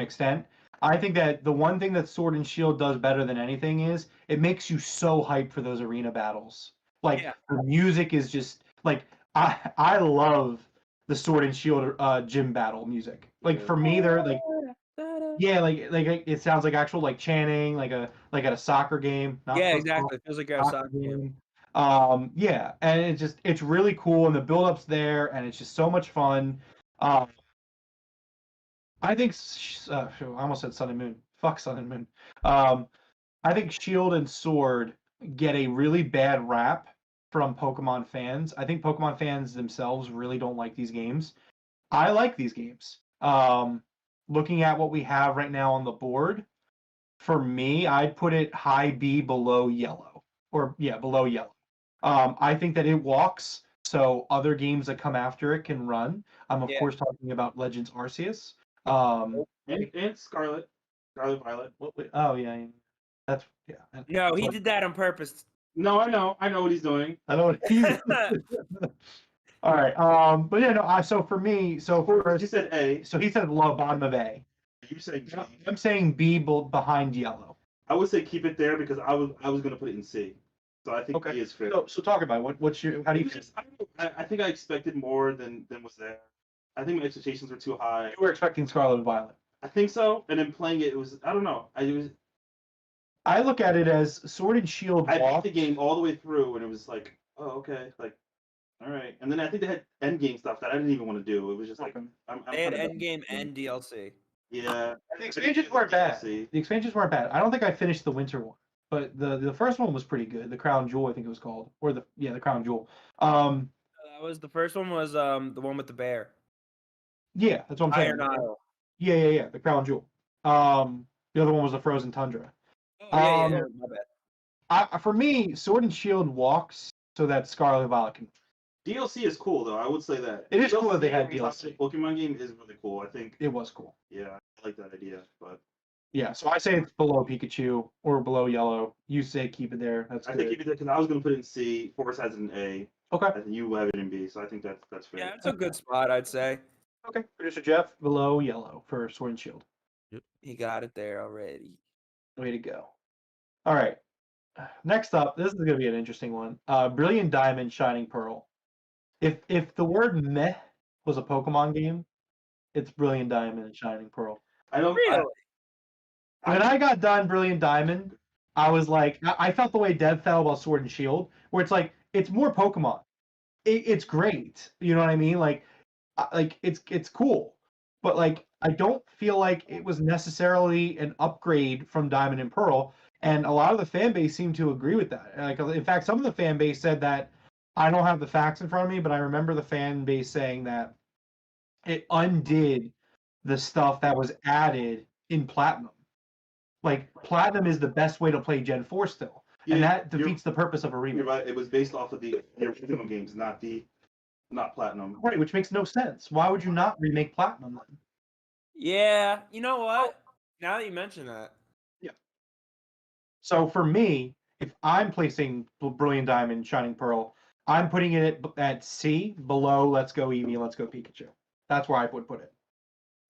extent. I think that the one thing that Sword and Shield does better than anything is it makes you so hyped for those arena battles. Like Yeah. the music is just like I love the Sword and Shield gym battle music. Like for me, they're like yeah, like it sounds like actual like chanting, like at a soccer game. Not Yeah, football, exactly. It feels like a soccer game. yeah, and it's really cool, and the build-up's there, and it's just so much fun. I think I almost said Sun and Moon. Fuck Sun and Moon. I think Shield and Sword get a really bad rap from Pokemon fans. I think Pokemon fans themselves really don't like these games. I like these games. Looking at what we have right now on the board, for me, I'd put it high B below yellow, or yeah, below yellow. I think that it walks, so other games that come after it can run. I'm of Yeah. course talking about Legends Arceus. And Scarlet Violet. Oh yeah, that's yeah. No, he did that on purpose. No, I know what he's doing. I don't. All right. But yeah, no. So for me, You said A. so he said low bottom of A. You say B. I'm saying B behind yellow. I would say keep it there because I was gonna put it in C. So I think Okay. B is fair. So talk about it. What's your how do you feel? I think I expected more than was there. I think my expectations were too high. You were expecting Scarlet and Violet. I think so, and then playing it was I don't know. I look at it as Sword and Shield. I played the game all the way through, and it was like, oh okay, like, all right. And then I think they had end game stuff that I didn't even want to do. It was just like I'm They had kinda Endgame and DLC. Yeah. The expansions weren't bad. The expansions weren't bad. I don't think I finished the winter one, but the first one was pretty good. The Crown Jewel, I think it was called, or the Crown Jewel. That was the first one. Was the one with the bear? Yeah, that's what I'm saying. Iron Isle. Yeah. The Crown Jewel. The other one was the Frozen Tundra. Oh yeah. My bad. For me, Sword and Shield walks so that Scarlet and Violet can. DLC is cool though. I would say that It is DLC cool that they had on top of DLC. the Pokemon game is really cool. I think It was cool. Yeah, I like that idea. But Yeah, so I say it's below Pikachu or below Yellow. You say keep it there. That's I good. think keep it there because I was gonna put it in C. Forest has it in A. Okay. I think you have it in B, so I think that's fair. Yeah, it's a good spot, I'd say. Okay. Producer Jeff, below yellow for Sword and Shield. He got it there already. Way to go. All right. Next up, this is going to be an interesting one. Brilliant Diamond, Shining Pearl. If the word meh was a Pokemon game, it's Brilliant Diamond and Shining Pearl. I don't Really? When I got done Brilliant Diamond, I was like, I felt the way Dev felt about Sword and Shield, where it's like, it's more Pokemon. It's great. You know what I mean? Like it's cool. But like, I don't feel like it was necessarily an upgrade from Diamond and Pearl. And a lot of the fan base seemed to agree with that. Like, in fact, some of the fan base said that, I don't have the facts in front of me, but I remember the fan base saying that it undid the stuff that was added in Platinum. Like, Platinum is the best way to play Gen 4 still. And that defeats the purpose of a remake. You're right. It was based off of the original games, not Platinum. Right, which makes no sense. Why would you not remake Platinum then? Yeah, you know what? Now that you mention that. Yeah. So for me, if I'm placing Brilliant Diamond, Shining Pearl, I'm putting it at C, below Let's Go Eevee and Let's Go Pikachu. That's where I would put it.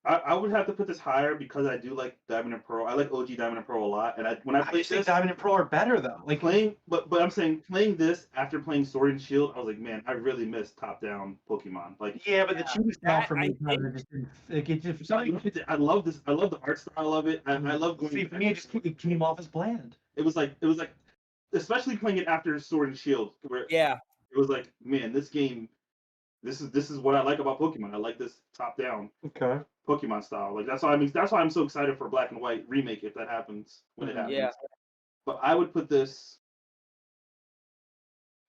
I would have to put this higher because I do like Diamond and Pearl. I like OG Diamond and Pearl a lot, and when I played this, Diamond and Pearl are better though. Like playing, but I'm saying playing this after playing Sword and Shield, I was like, man, I really miss top-down Pokemon. Like, yeah, but the cheapy style for me I kind of just didn't. Like, it just for some reason, I love this. I love the art style of it. I love going. See, for me, it came off as bland. It was like, especially playing it after Sword and Shield, where Yeah. it was like, man, this game, this is what I like about Pokemon. I like this top-down Okay. Pokemon style. Like that's why I'm so excited for Black and White remake if that happens when it happens. Yeah. But I would put this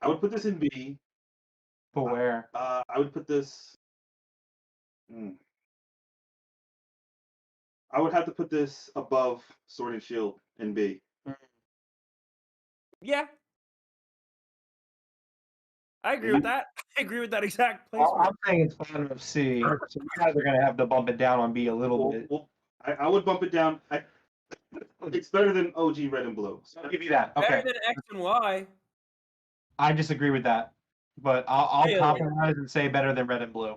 in B. But where? I would put this. I would have to put this above Sword and Shield in B. Yeah. I agree with that. I agree with that exact placement. I'm saying it's bottom of C. So you guys are gonna have to bump it down on B a little bit. Well, I would bump it down. It's better than OG Red and Blue. So I'll give you that. Okay. Better than X and Y. I disagree with that, but I'll Really? compromise and say better than Red and Blue.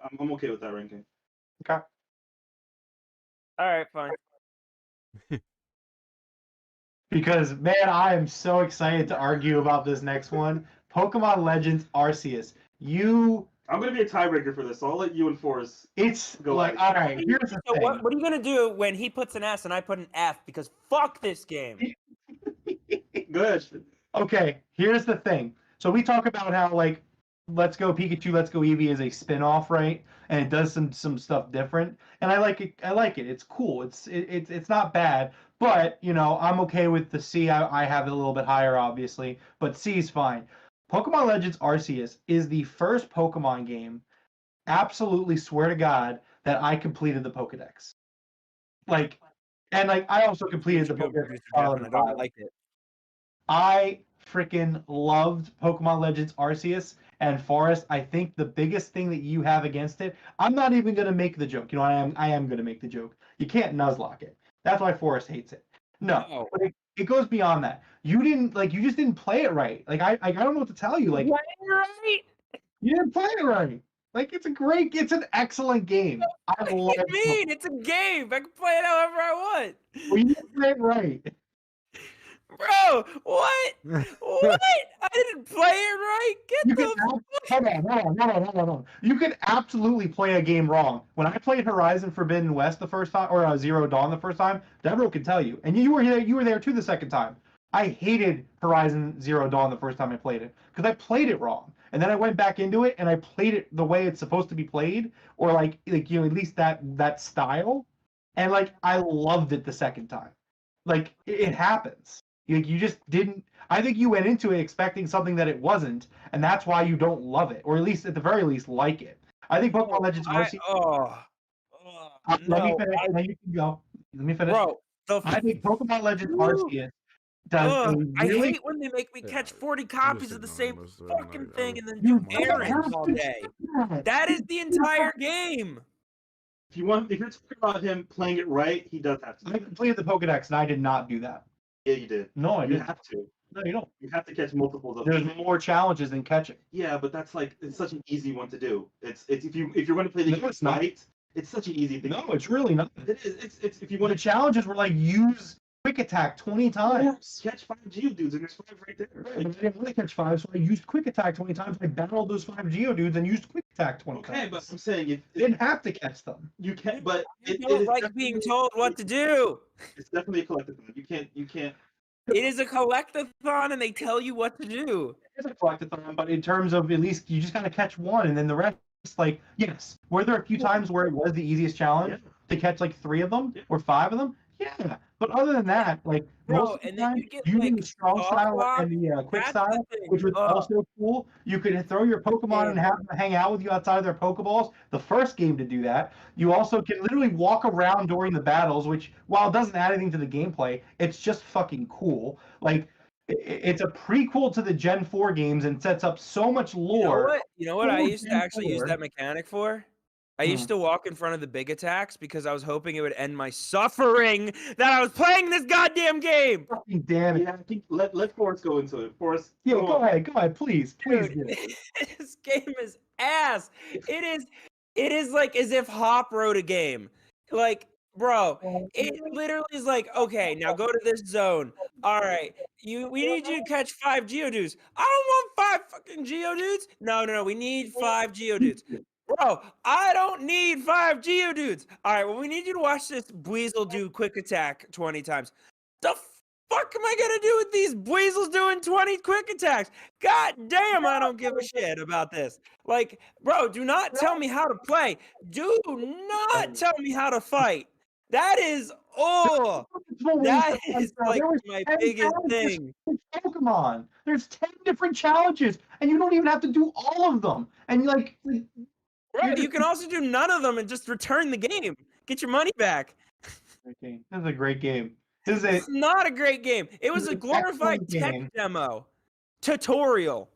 I'm okay with that ranking. Okay. All right, fine. Because man, I am so excited to argue about this next one. Pokemon Legends Arceus. I'm gonna be a tiebreaker for this, so I'll let you and Forrest. It's Go like, ahead. all right, here's the So thing. what are you gonna do when he puts an S and I put an F? Because fuck this game. Good. Okay, here's the thing. So we talk about how like Let's Go Pikachu, Let's Go Eevee is a spin-off, right? And it does some stuff different. And I like it. It's cool. It's not bad. But, you know, I'm okay with the C. I have it a little bit higher, obviously. But C is fine. Pokemon Legends Arceus is the first Pokemon game, absolutely swear to God, that I completed the Pokedex. Like, and like I also completed the Pokedex. And I don't like it. I freaking loved Pokemon Legends Arceus and Forest. I think the biggest thing that you have against it, I'm not even gonna make the joke. You know, I am gonna make the joke. You can't Nuzlocke it. That's why Forest hates it. No. But it goes beyond that. You just didn't play it right. Like I don't know what to tell you. Like Right? you didn't play it right. Like it's an excellent game. I love What do you mean? It's a game. I can play it however I want. Well, you didn't play it right. Bro, what? What? I didn't play it right? You Get could the hold on. You could absolutely play a game wrong. When I played Horizon Forbidden West the first time, or Zero Dawn the first time, Deborah can tell you, and you were there. You were there too the second time. I hated Horizon Zero Dawn the first time I played it because I played it wrong, and then I went back into it and I played it the way it's supposed to be played, or like you know at least that style, and like I loved it the second time. Like it happens. You just didn't. I think you went into it expecting something that it wasn't, and that's why you don't love it, or at least at the very least like it. I think Pokemon Legends Arceus. Let me finish. Then you can go. Let me finish. Bro, I think Pokemon Legends Arceus does. I hate when they make me catch 40 copies of the same fucking thing and then do errands all day. That is the entire game. If you're talking about him playing it right, he does have to. I completed the Pokedex, and I did not do that. Yeah, you did. No, I You didn't. have to. No, you don't. You have to catch multiples of There's them. more challenges than catching. Yeah, but that's like it's such an easy one to do. It's if you're going to play the No, game it's not. right, it's such an easy thing. No, it's really not. It is. It's if you The want to challenges were like use quick attack 20 times. catch 5 Geodudes, and there's 5 right there. Right, but I didn't want to catch 5, so I used quick attack 20 times. I battled those 5 Geodudes and used quick attack 20 times. Okay, but I'm saying if Didn't have to catch them. you can, but You it don't is like being definitely- told what to do. It's definitely a collectathon. You can't. It is a collectathon, and they tell you what to do. It's a collectathon, but in terms of at least you just gotta catch one, and then the rest, like, yes. Were there a few times where it was the easiest challenge to catch like 3 of them or 5 of them? Yeah, but other than that, like Bro, most of the and then time, you get, using like, the strong soft style lock, and the quick that's the style, thing. which was Ugh. also cool. You could throw your Pokemon and have them hang out with you outside of their Pokeballs. The first game to do that. You also can literally walk around during the battles, which while it doesn't add anything to the gameplay, it's just fucking cool. Like it's a prequel to the Gen 4 games and sets up so much lore. You know what I Cool used to Gen actually use 4. that mechanic for? I used to walk in front of the big attacks because I was hoping it would end my suffering that I was playing this goddamn game. Fucking damn it. Yeah, I think let Forrest go into it. Forrest, Yeah, go go on. ahead, please do. Dude, this game is ass. It is like as if Hop wrote a game. Like, bro, it literally is like, okay, now go to this zone. All right, we need you to catch 5 Geodudes. I don't want 5 fucking Geodudes. No, we need 5 Geodudes. Bro, I don't need 5 Geodudes. All right, well, we need you to watch this Weasel do quick attack 20 times. The fuck am I gonna do with these Weasels doing 20 quick attacks? God damn, I don't give a shit about this. Like, bro, do not tell me how to play. Do not tell me how to fight. That is, that is like my biggest thing. Pokemon. There's 10 different challenges, and you don't even have to do all of them. And like, Bro, you can also do none of them and just return the game. Get your money back. this is a great game. This is It's not a great game. It was It's a an glorified excellent tech game. demo. Tutorial.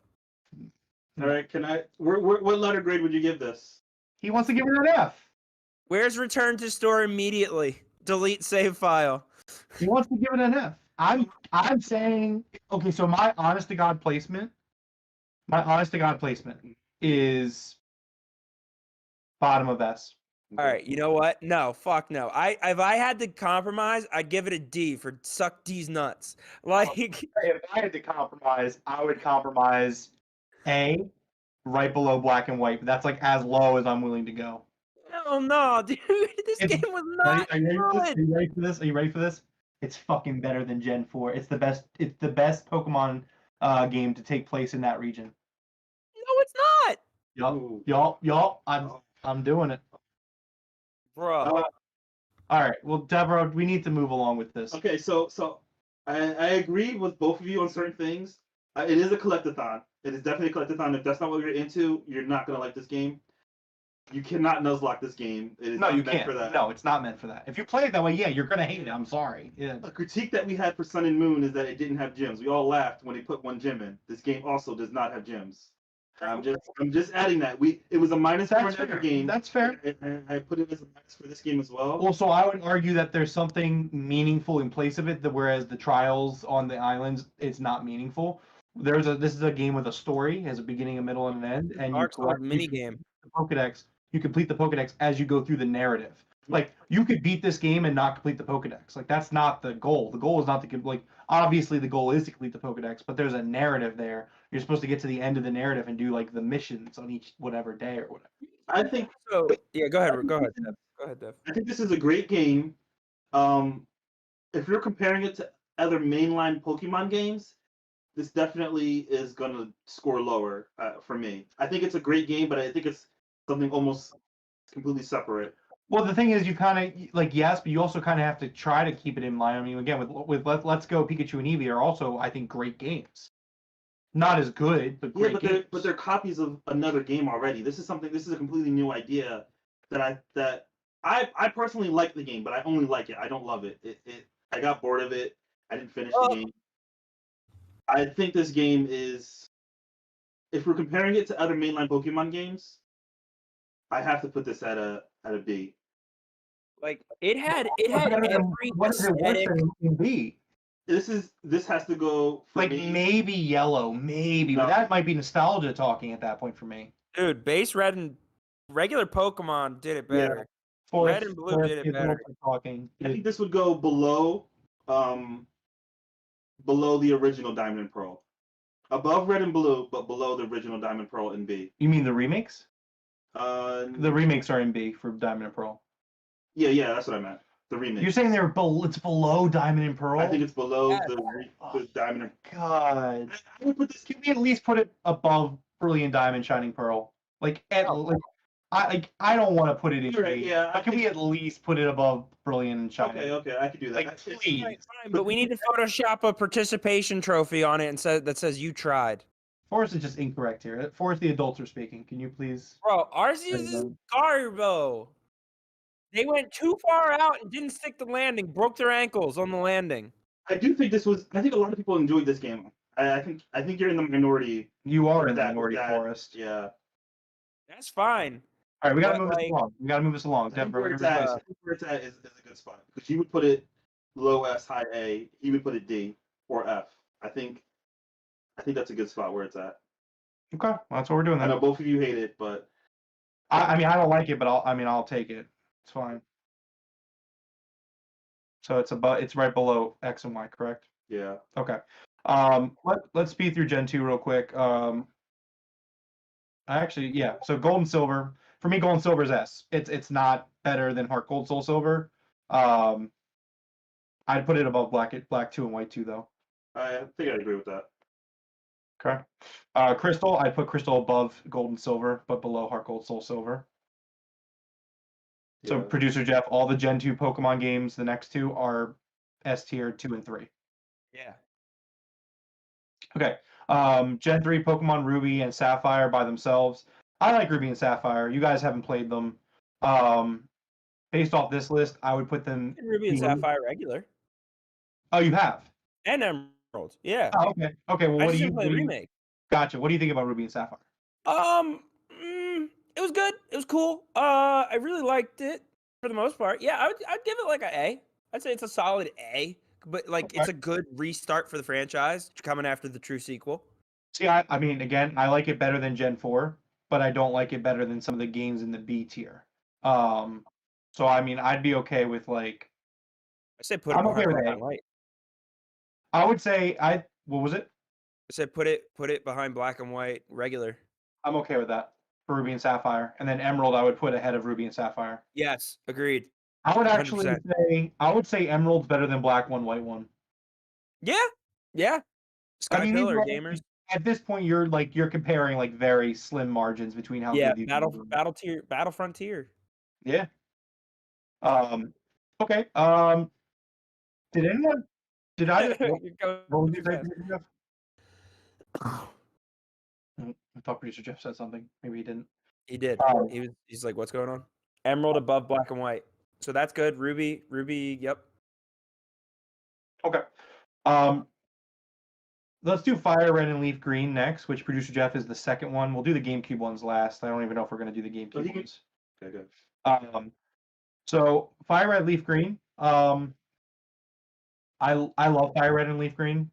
All right, can I? What letter grade would you give this? He wants to give it an F. Where's return to store immediately? Delete save file. He wants to give it an F. I'm saying okay. So my honest to God placement is bottom of S. All right, you know what? No, fuck no. If I had to compromise, I'd give it a D for suck D's nuts. Like, If I had to compromise, I would compromise A, right below black and white. But that's like as low as I'm willing to go. hell no, dude. This It's- game was not Are you good. ready for this? Are you ready for this? It's fucking better than Gen 4. It's the best. It's the best Pokemon game to take place in that region. No, it's not, Y'all. I'm doing it. bro. All right. Well, Deborah, we need to move along with this. Okay, so I agree with both of you on certain things. It is a collectathon. It is definitely a collectathon. If that's not what you're into, you're not gonna like this game. You cannot nuzlocke this game. It is No, not you meant can't. for that. No, it's not meant for that. If you play it that way, yeah, you're gonna hate it. I'm sorry. Yeah. A critique that we had for Sun and Moon is that it didn't have gyms. We all laughed when they put one gym in. This game also does not have gyms. I'm just adding that. It was a minus for That's another fair. game. That's fair. And I put it as a minus for this game as well. Also, I would argue that there's something meaningful in place of it, that whereas the trials on the islands, it's not meaningful. This is a game with a story, has a beginning, a middle, and an end, and you Dark Souls collect mini game. the Pokedex. You complete the Pokedex as you go through the narrative. Like you could beat this game and not complete the Pokedex. Like that's not the goal. The goal is not to like obviously the goal is to complete the Pokedex, but there's a narrative there. You're supposed to get to the end of the narrative and do like the missions on each whatever day or whatever. I think So yeah, go ahead, Dev. Go ahead, Dev. I think this is a great game. If you're comparing it to other mainline Pokemon games, this definitely is gonna score lower for me. I think it's a great game, but I think it's something almost completely separate. Well, the thing is, you kind of like yes, but you also kind of have to try to keep it in line. I mean, again, with Let's Go Pikachu and Eevee are also, I think, great games. Not as good, but great games. But they're copies of another game already. This is a completely new idea that I personally like the game, but I only like it. I don't love it. I got bored of it. I didn't finish the game. I think this game is, if we're comparing it to other mainline Pokemon games, I have to put this at a B. Like it had every What is it worse aesthetic. than B? this has to go for Like me. maybe yellow, maybe, but No. that might be nostalgia talking at that point for me. Dude, base red and regular Pokemon did it Yeah. better. For Red and blue did it better. Talking. I think this would go below the original Diamond and Pearl. Above Red and Blue, but below the original Diamond, Pearl, and B. You mean the remakes? The The remakes are in B for Diamond and Pearl. Yeah, that's what I meant. The remake. You're saying it's below Diamond and Pearl? I think it's below Yeah. the Diamond and God. I would put this. Can we at least put it above Brilliant Diamond, Shining Pearl? Like, I don't want to put it in You're right, B, yeah, but can we at least put it above Brilliant and Shining? Okay, I could do that. Like, That's- please. Fine, but we need to Photoshop a participation trophy on it and that says you tried. Forrest is just incorrect here. Forrest, the adults are speaking. Can you please? Bro, ours is Garbo. They went too far out and didn't stick the landing, broke their ankles on the landing. I do think this was. I think a lot of people enjoyed this game. I think you're in the minority. You are in the That- minority, that- Forrest. Yeah. That's fine. All right, we gotta But, move this like- along. We gotta move this along. I think where Denver, it's at is a good spot because you would put it low S, high A. He would put it D or F. I think that's a good spot where it's at. okay, well, that's what we're doing I then. know both of you hate it, but I mean, I don't like it, but I'll take it. It's fine. So it's right below X and Y, correct? yeah. Okay. Let's speed through Gen 2 real quick. So Gold and Silver. For me, Gold and Silver is S. It's not better than Heart Gold, Soul Silver. I'd put it above Black 2 and White 2 though. I think I agree with that. Okay. Crystal, I'd put Crystal above Gold and Silver, but below Heart Gold, Soul Silver. So Yeah. producer Jeff, all the Gen 2 Pokemon games, the next two are S tier 2 and 3. Yeah. Okay. Gen 3 Pokemon Ruby and Sapphire by themselves. I like Ruby and Sapphire. You guys haven't played them. Based off this list, I would put them. Ruby and Sapphire regular. Oh, you have? And Emerald. Yeah. Oh, okay. Okay. Well, I what just do you? didn't play the remake. Gotcha. What do you think about Ruby and Sapphire? It was good. It was cool. I really liked it for the most part. Yeah, I'd give it like an A. I'd say it's a solid A. But like, it's a good restart for the franchise coming after the true sequel. See, I mean, again, I like it better than Gen 4, but I don't like it better than some of the games in the B tier. So I mean, I'd be okay with like. I said put it behind Black and White. I would say what was it? I said put it behind Black and White regular. I'm okay with that for Ruby and Sapphire, and then Emerald I would put ahead of Ruby and Sapphire. Yes, agreed. I would actually 100%. say Emerald's better than Black 1, White 1. Yeah. Sky Pillar like, gamers. At this point, you're comparing like very slim margins between how good you Battlefront tier. Yeah. Okay. Did anyone? Did I? What was you saying, Jeff? I thought producer Jeff said something. Maybe he didn't. He did. He's like, what's going on? Emerald above Black and White. So that's good. Ruby, yep. Okay. Let's do Fire Red and Leaf Green next, which producer Jeff is the second one. We'll do the GameCube ones last. I don't even know if we're gonna do the GameCube ones. Okay, good. So Fire Red, Leaf Green. I love Fire Red and Leaf Green.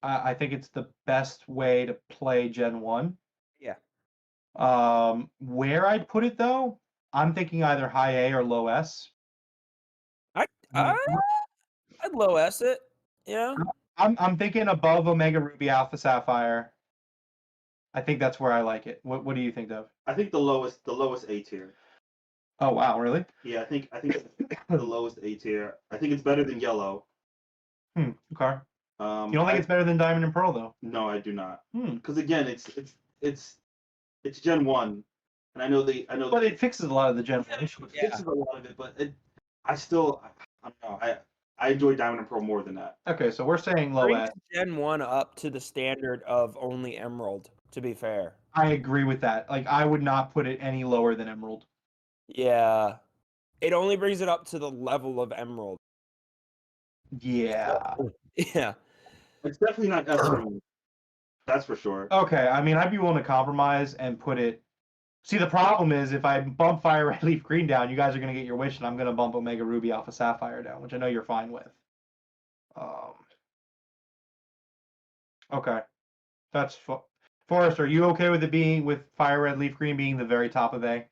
I think it's the best way to play Gen 1. Yeah. Where I'd put it though, I'm thinking either high A or low S. I'd low S it. Yeah. I'm thinking above Omega Ruby Alpha Sapphire. I think that's where I like it. What do you think, Dov? I think the lowest A tier. Oh wow, really? Yeah, I think it's the lowest A tier. I think it's better than Yellow. Okay. You don't think it's better than Diamond and Pearl though? No, I do not. Because again, it's Gen 1, and I know. But it fixes a lot of the Gen 1 issues. It fixes a lot of it, but I don't know. I enjoy Diamond and Pearl more than that. Okay, so we're saying low Bring S. Gen 1 up to the standard of only Emerald, to be fair. I agree with that. Like, I would not put it any lower than Emerald. Yeah. It only brings it up to the level of Emerald. Yeah. Yeah. It's definitely not S for me. That's for sure. Okay, I mean, I'd be willing to compromise and put it. See, the problem is if I bump Fire Red Leaf Green down, you guys are going to get your wish, and I'm going to bump Omega Ruby Alpha Sapphire down, which I know you're fine with. Okay, that's Forrest. Are you okay with it being with Fire Red Leaf Green being the very top of A?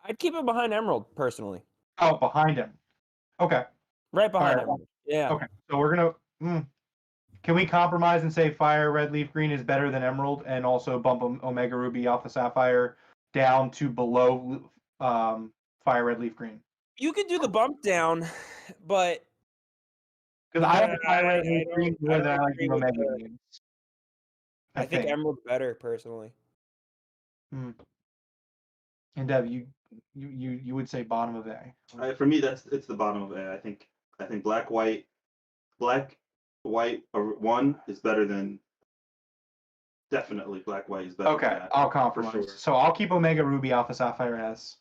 I'd keep it behind Emerald personally. Oh, behind him. Okay. Right behind Alright. Emerald. Yeah. Okay. So we're gonna. Can we compromise and say Fire Red Leaf Green is better than Emerald, and also bump Omega Ruby Alpha Sapphire down to below Fire Red Leaf Green? You could do the bump down, but Because I like Fire Red Leaf I Green more don't than I like agree the with Omega the. games. I think Emerald's better personally. Hmm. And Dev, you would say bottom of A. For me, it's the bottom of A. I think black white 1 is better than definitely black white is better than Okay, that. I'll compromise. sure. So I'll keep Omega Ruby Alpha Sapphire S,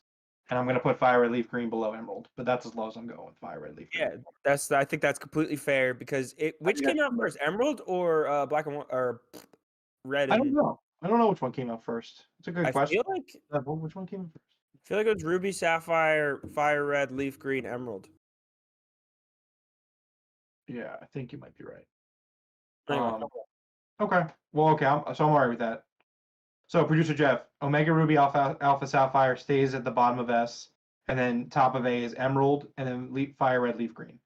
and I'm gonna put Fire Red Leaf Green below Emerald. But that's as low as I'm going with Fire Red Leaf Green. Yeah, I think that's completely fair because which came out first, Emerald or black and white or red? I don't And know. I don't know which one came out first. It's a good I question. feel like Which one came out first? it was Ruby, Sapphire, Fire Red, Leaf Green, Emerald. Yeah, I think you might be right. Anyway. Okay. Well, okay. I'm alright with that. So, producer Jeff, Omega Ruby Alpha Sapphire stays at the bottom of S, and then top of A is Emerald, and then Fire Red Leaf Green.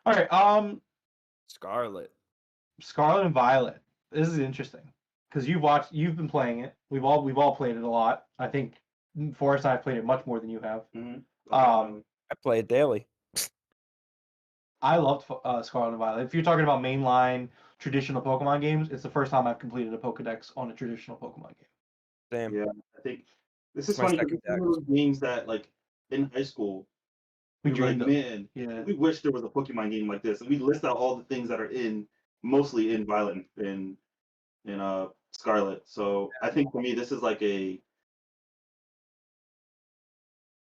All right. Scarlet. Scarlet and Violet. This is interesting because you've been playing it. We've all played it a lot. I think Forrest and I have played it much more than you have. Mm-hmm. I play it daily. I loved Scarlet and Violet. If you're talking about mainline traditional Pokemon games, it's the first time I've completed a Pokedex on a traditional Pokemon game. Same. Yeah, I think this is My funny because second it's one of those games that, like, in high school, We we were like, dreamed of. man, Yeah. we wish there was a Pokemon game like this, and we list out all the things that are mostly in Violet and in Scarlet. So I think for me, this is like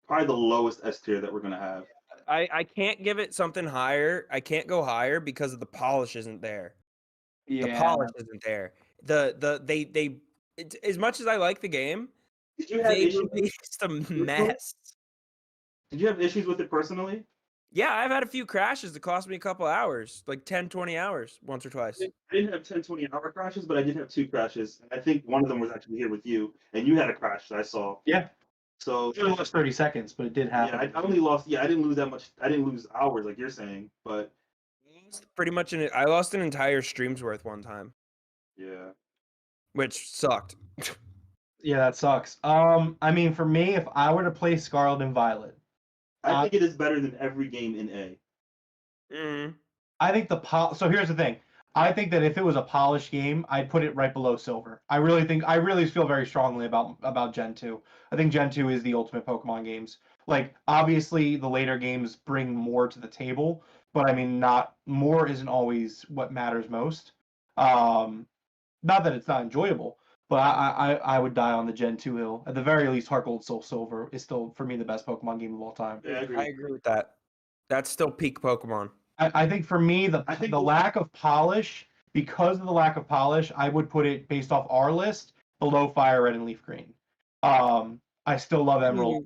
probably the lowest S tier that we're gonna have. I can't give it something higher. I can't go higher because of the polish isn't there. The polish isn't there. They as much as I like the game, Did you have they issues? released a mess. Did you have issues with it personally? Yeah, I've had a few crashes that cost me a couple hours, like 10, 20 hours once or twice. I didn't have 10, 20-hour crashes, but I did have 2 crashes. And I think one of them was actually here with you, and you had a crash that I saw. Yeah. So It only lost 30 seconds, but it did happen. yeah, I only lost. Yeah, I didn't lose that much. I didn't lose hours like you're saying, but Pretty much I lost an entire stream's worth one time, yeah, which sucked. Yeah, that sucks. I mean, for me, if I were to play Scarlet and Violet, I think it is better than every game in A. I think so here's the thing. I think that if it was a polished game, I'd put it right below Silver. I really feel very strongly about Gen 2. I think Gen 2 is the ultimate Pokemon games. Like, obviously the later games bring more to the table, but I mean, not more isn't always what matters most. Not that it's not enjoyable, but I would die on the Gen 2 hill. At the very least, Heart Gold Soul Silver is still, for me, the best Pokemon game of all time. Yeah, I agree with that. That's still peak Pokemon. I think for me, the lack of polish, because of the lack of polish, I would put it based off our list below Fire Red and Leaf Green. I still love Emerald.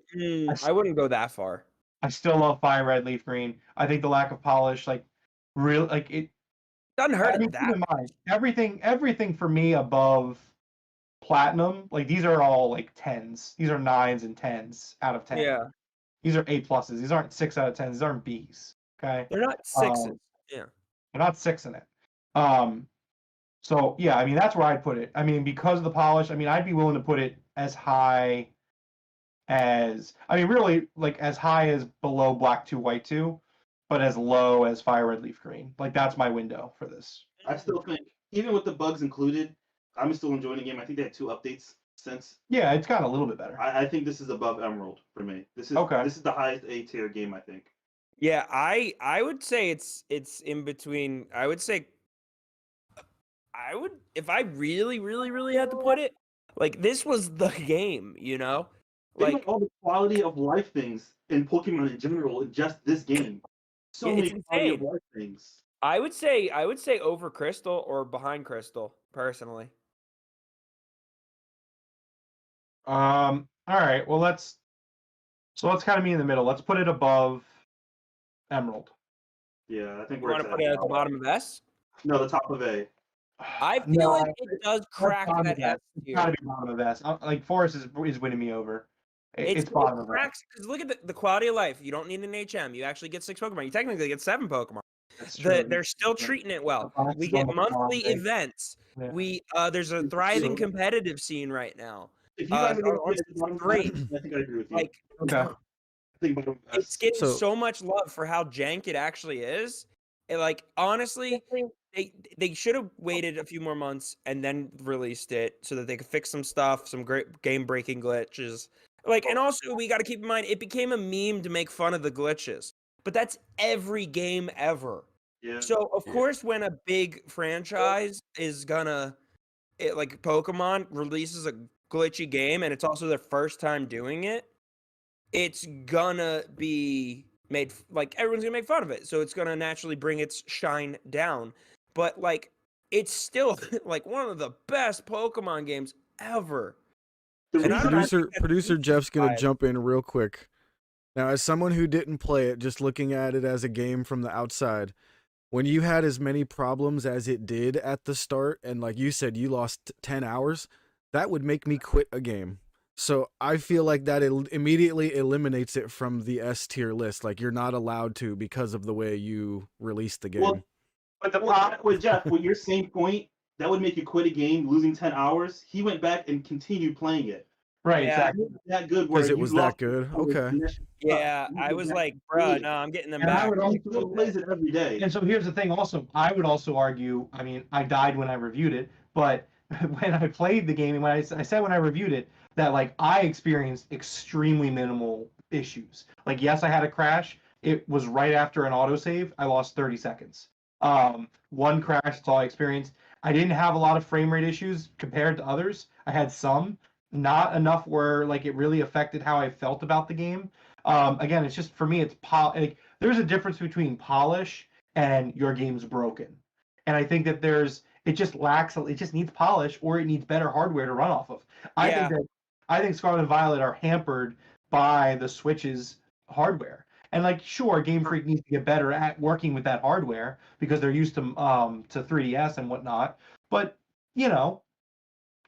I wouldn't go that far. I still love Fire Red, Leaf Green. I think the lack of polish, like, real, like it doesn't hurt I mean, that keep in mind, everything for me above Platinum, like these are all like 10s. These are 9s and 10s out of 10. Yeah. These are A pluses. These aren't 6 out of 10s. These aren't Bs. Okay. They're not 6s. Yeah. They're not 6 in it. So yeah, I mean that's where I'd put it. I mean, because of the polish, I mean I'd be willing to put it as high as really like as high as below Black 2, White 2, but as low as Fire Red, Leaf Green. Like that's my window for this. I still think even with the bugs included, I'm still enjoying the game. I think they had 2 updates since. Yeah, it's gotten a little bit better. I think this is above Emerald for me. This is the highest A tier game, I think. Yeah, I would say it's in between. I would if I really, really, really had to put it, like this was the game, you know? Think Like about all the quality of life things in Pokemon in general in just this game. So Yeah, many it's quality of insane. life things. I would say over Crystal or behind Crystal, personally. All right. Well, let's kind of meet in the middle. Let's put it above Emerald. Yeah, I think You we're want to put it at the bottom of S? No, the top of A. I feel No, like it does crack bottom that of S It's tier. gotta be bottom of S. Like Forest is winning me over. It's bottom of S. cracks because look at the quality of life. You don't need an HM. You actually get 6 Pokemon. You technically get 7 Pokemon. That's true. They're still treating it well. Box We is get on the monthly bottom, events. Yeah. We there's a thriving competitive scene right now. If you guys are on bottom of 3, S, I think I agree with you. like Okay. I think bottom of it's S. getting So- so much love for how jank it actually is. And like honestly, they should have waited a few more months and then released it so that they could fix some stuff, some great game breaking glitches. Like, and also we got to keep in mind it became a meme to make fun of the glitches, but that's every game ever. Yeah. So of course, when a big franchise is gonna, like Pokemon releases a glitchy game and it's also their first time doing it, it's gonna be made like everyone's gonna make fun of it. So it's gonna naturally bring its shine down. But like, it's still like one of the best Pokemon games ever. The And I reason don't I- think Producer that's Jeff's gonna justified. jump in real quick. Now, as someone who didn't play it, just looking at it as a game from the outside, when you had as many problems as it did at the start, and like you said, you lost 10 hours, that would make me quit a game. So I feel like that immediately eliminates it from the S tier list. Like you're not allowed to because of the way you released the game. Well, but the problem with Jeff, with your same point, that would make you quit a game, losing 10 hours. He went back and continued playing it. Right, Yeah. exactly. It was that good where Because it you was that lost good? 10 hours Okay. and that shit Yeah, sucked. I You was went like, back and bruh, played no, I'm getting them And I back. would it. He still also, plays it every day. and so here's the thing also, I would also argue, I mean, I died when I reviewed it, but when I played the game and when I said when I reviewed it, that like I experienced extremely minimal issues. Like, yes, I had a crash. It was right after an autosave. I lost 30 seconds. One crash, that's all I experienced. I didn't have a lot of frame rate issues compared to others. I had some, not enough where like it really affected how I felt about the game. Again, it's just for me, it's like there's a difference between polish and your game's broken. And I think that it just lacks, it just needs polish or it needs better hardware to run off of. I think Scarlet and Violet are hampered by the Switch's hardware. And like, sure, Game Freak needs to get better at working with that hardware because they're used to 3DS and whatnot. But you know,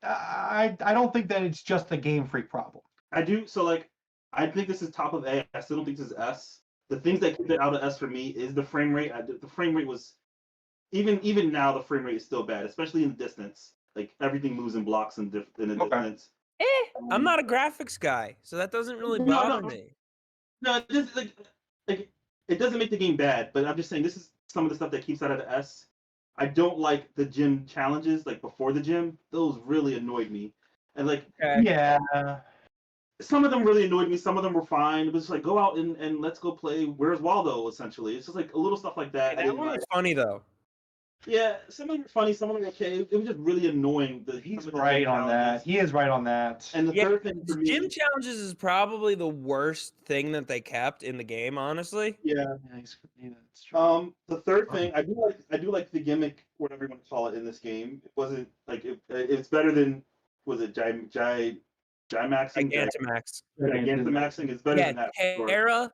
I don't think that it's just a Game Freak problem. I do. So, like, I think this is top of A. I still don't think this is S. The things that keep it out of S for me is the frame rate. The frame rate was, even now, the frame rate is still bad, especially in the distance. Like, everything moves in blocks in the distance. I'm not a graphics guy, so that doesn't really No, bother no. me. No, it just like it doesn't make the game bad, but I'm just saying this is some of the stuff that keeps out of the S. I don't like the gym challenges, like before the gym. Those really annoyed me. And like Okay. Yeah. some of them really annoyed me, some of them were fine. It was just like go out and let's go play Where's Waldo, essentially. It's just like a little stuff like that. I That didn't one like. was funny though. Yeah, some of them were funny, some of them were okay. It was just really annoying. He's some of the right gym on that. challenges. He is right on that. And the Yeah, third thing for me, Gym challenges is probably the worst thing that they kept in the game, honestly. yeah. Yeah, that's true. The third thing, I do like the gimmick, whatever you want to call it, in this game. It wasn't like it's better than was it Gigantamaxing? Gigantamax. Gigantamaxing is better Yeah, than that.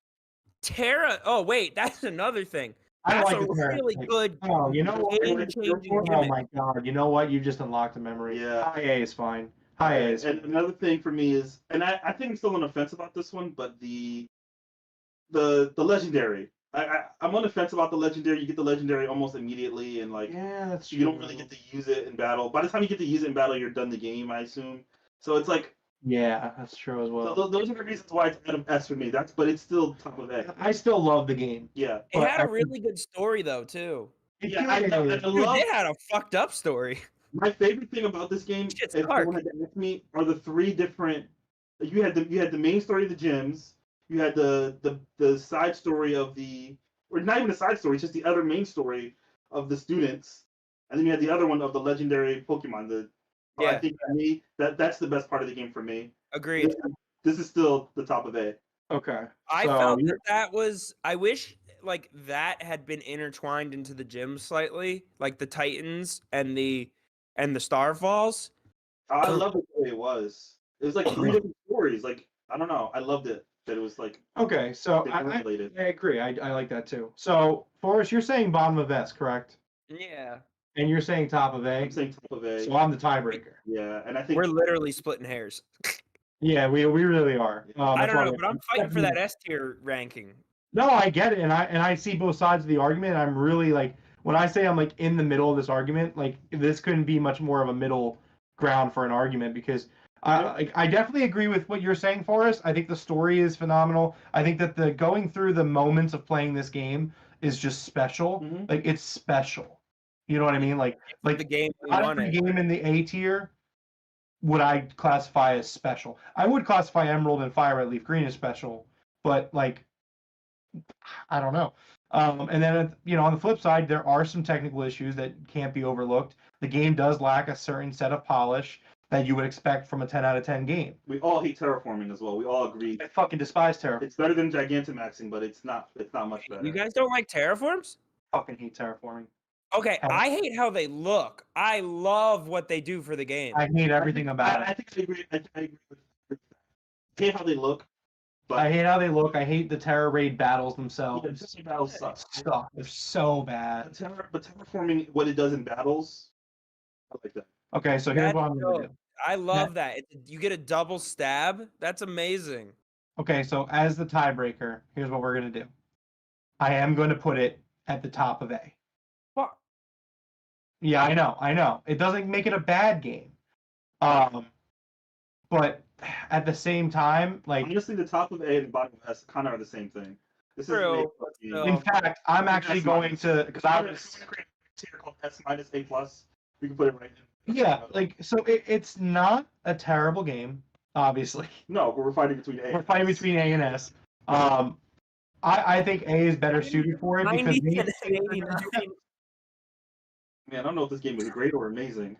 Terra. Oh wait, that's another thing. I That's like a the Terra really thing. good Oh, you know what? game-changing Oh gimmick. my god! You know what? You just unlocked a memory. Yeah. High A is fine. High A is. And another thing for me is, and I think I'm still on the fence about this one, but the legendary. I'm on the fence about the legendary. You get the legendary almost immediately, and like Yeah, that's true. you don't really get to use it in battle. By the time you get to use it in battle, you're done the game, I assume. So it's like Yeah, that's true as well. those are the reasons why it's out of S for me. But it's still top of A. I still love the game. Yeah. It But had I a really good story though too. Yeah, I Dude, love. they had a fucked up story. My favorite thing about this game, Shit's if dark. someone had to ask me, are the three different. You had the main story of the gyms. You had the side story of or not even a side story, it's just the other main story of the students, and then you had the other one of the legendary Pokemon. I Yeah. think for me that's the best part of the game for me. Agreed. This is still the top of A. Okay. I So felt you're- that was. I wish like that had been intertwined into the gym slightly, like the Titans and the Starfalls. I loved it the way it was. It was like three different stories. Like I don't know, I loved it. That it was like Okay, so they I related. agree. I like that too. So, Forrest, you're saying bottom of S, correct? Yeah. And you're saying top of A. I'm saying top of A. So I'm the tiebreaker. Yeah, and I think We're literally splitting hairs. Yeah, we really are. I That's don't why know, we- but I'm fighting for that S tier ranking. No, I get it, and I see both sides of the argument. And I'm really like when I say I'm like in the middle of this argument, like this couldn't be much more of a middle ground for an argument because I definitely agree with what you're saying, Forrest. I think the story is phenomenal. I think that the going through the moments of playing this game is just special. Mhm. Like it's special. You know what I mean? Like The game we not won every it. game in the A tier would I classify as special. I would classify Emerald and Fire Red Leaf Green as special, but like I don't know. And then on the flip side, there are some technical issues that can't be overlooked. The game does lack a certain set of polish that you would expect from a 10 out of 10 game. we all hate terraforming as well. We all agree I fucking despise Terraform. it's better than Gigantamaxing, but it's not much better. You guys don't like terraforms? Fucking hate Terraforming. Okay, And- I hate how they look. I love what they do for the game. I hate everything about I it. think I agree. I agree with that. I hate how they look, but I hate how they look. I hate the Terra Raid battles themselves. yeah, just battles suck. Suck. They're so bad. But terraforming what it does in battles, I like that. Okay, so here's That's what I'm gonna dope. do. I love that. You get a double stab. That's amazing. Okay, so as the tiebreaker, here's what we're gonna do. I am going to put it at the top of A. Fuck. Yeah, I know. It doesn't make it a bad game. But at the same time, like Honestly, the top of A and the bottom of S kind of are the same thing. This True, is but an still. A+. in fact, I'm actually S- going to because I If was we're gonna create a tier called S minus A plus. We can put it right in. yeah, like so it's not a terrible game, obviously. No, but we're fighting between A. We're fighting between A and S. I think A is better suited for it because 90 and 89. Man, I don't know if this game was great or amazing.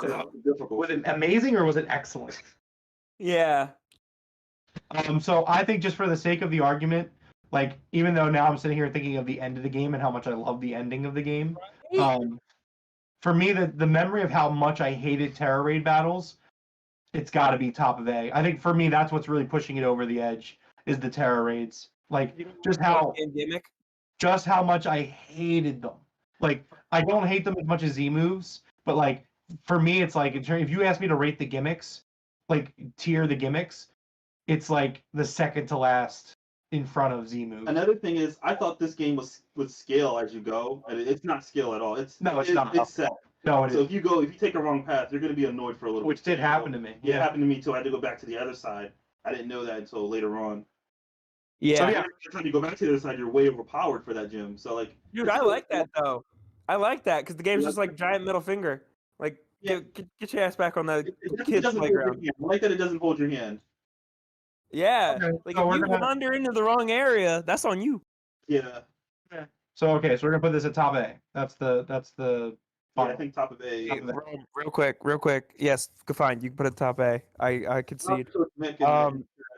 It's difficult. was it amazing or was it excellent? Yeah. So I think just for the sake of the argument, like even though now I'm sitting here thinking of the end of the game and how much I love the ending of the game, for me the memory of how much I hated Terror Raid battles, it's got to be top of A. I think for me that's what's really pushing it over the edge is the Terror Raids. Like just how Gimmick. just how much I hated them. Like I don't hate them as much as Z moves, but like for me it's like if you ask me to rate the gimmicks, like tier the gimmicks, it's like the second to last in front of Z moves. Another thing is, I thought this game would scale as you go, and it's not scale at all. It's not. It's set. No, it So is. if you take a wrong path, you're going to be annoyed for a little Which bit. did happen to me. It Yeah. happened to me too. I had to go back to the other side. I didn't know that until later on. Yeah. So, yeah. Every time you go back to the other side, you're way overpowered for that gym. So like, Dude, I like that though. I like that because the game's Yeah. just like giant middle finger. Like, Yeah. get your ass back on the It definitely kids' doesn't hold your playground. hand. I like that it doesn't hold your hand. Yeah. Okay, Like, so if we're you gonna- wander into the wrong area, that's on you. Yeah. So okay, so we're gonna put this at top A. That's the Yeah, final. I think top of A. Top of A. Rome, real quick. Yes, fine. You can put it top A. I concede. Mick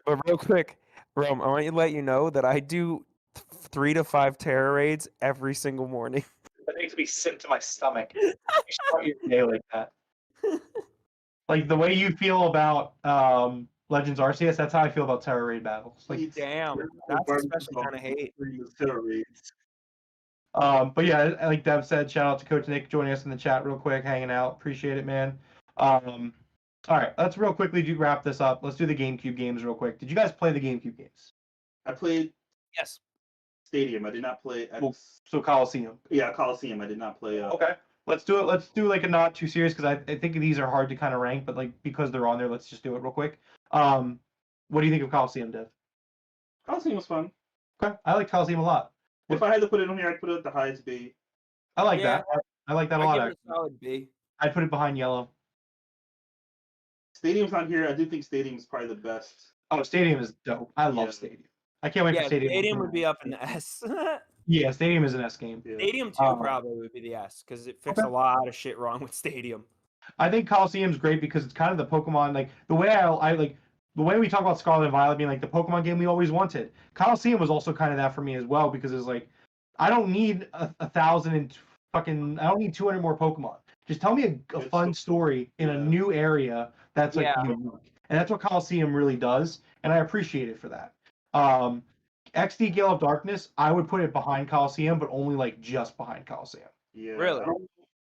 But real quick, Rome, I want to let you know that I do 3 to 5 terror raids every single morning. That makes me sick to my stomach. You start your day like that. Like the way you feel about Legends Arceus, that's how I feel about Terror Raid battles. Like Damn, that's a special kind of hate. But yeah, like Dev said, shout out to Coach Nick joining us in the chat real quick, hanging out. Appreciate it, man. All right, let's real quickly wrap this up. Let's do the GameCube games real quick. Did you guys play the GameCube games? I played Yes. Stadium. I did not play. So Coliseum. Yeah, Coliseum. I did not play. Okay. Let's do it. Let's do like a not too serious because I think these are hard to kind of rank, but like because they're on there, let's just do it real quick. What do you think of Coliseum, Dev? Coliseum was fun. Okay, I like Coliseum a lot. If I had to put it on here, I'd put it at the highest B. I like Yeah. that. I like that a I lot. give it Actually. a solid B. I'd put it behind Yellow. Stadium's not here. I do think Stadium's probably the best. Oh, Stadium is dope. I love Yeah. Stadium. I can't wait Yeah, for Stadium. Stadium would be up in the S. Yeah, Stadium is an S game. Yeah. Stadium 2 probably would be the S because it fixed Okay. a lot of shit wrong with Stadium. I think Coliseum's great because it's kind of the Pokemon, like the way I like the way we talk about Scarlet and Violet being like the Pokemon game we always wanted. Coliseum was also kind of that for me as well because it's like I don't need a 1,000 and fucking I don't need 200 more Pokemon. Just tell me a It's fun so- story in a yeah. new area that's like Yeah. unique. And that's what Coliseum really does, and I appreciate it for that. XD Gale of Darkness, I would put it behind Coliseum, but only like just behind Coliseum. Yeah. Really?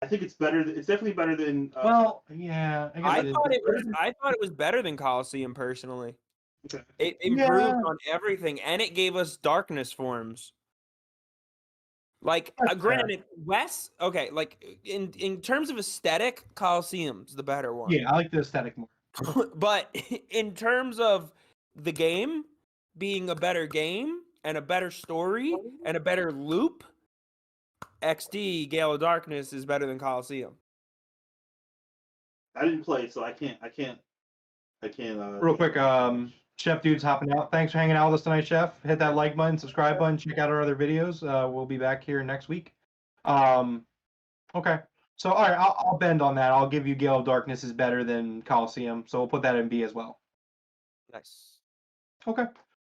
I think it's better. It's definitely better than. Well, yeah, I guess I it is. thought it was better than Coliseum personally. Okay. It improved Yeah. on everything, and it gave us darkness forms. Like, That's fair. granted, Wes. Okay, like in terms of aesthetic, Coliseum's the better one. Yeah, I like the aesthetic more. But in terms of the game being a better game and a better story and a better loop, XD Gale of Darkness is better than Coliseum. I didn't play, so I can't. Real quick, Chef Dude's hopping out. Thanks for hanging out with us tonight, Chef. Hit that like button, subscribe button, check out our other videos. We'll be back here next week. Okay. So, all right, I'll bend on that. I'll give you Gale of Darkness is better than Coliseum, so we'll put that in B as well. Nice. Okay.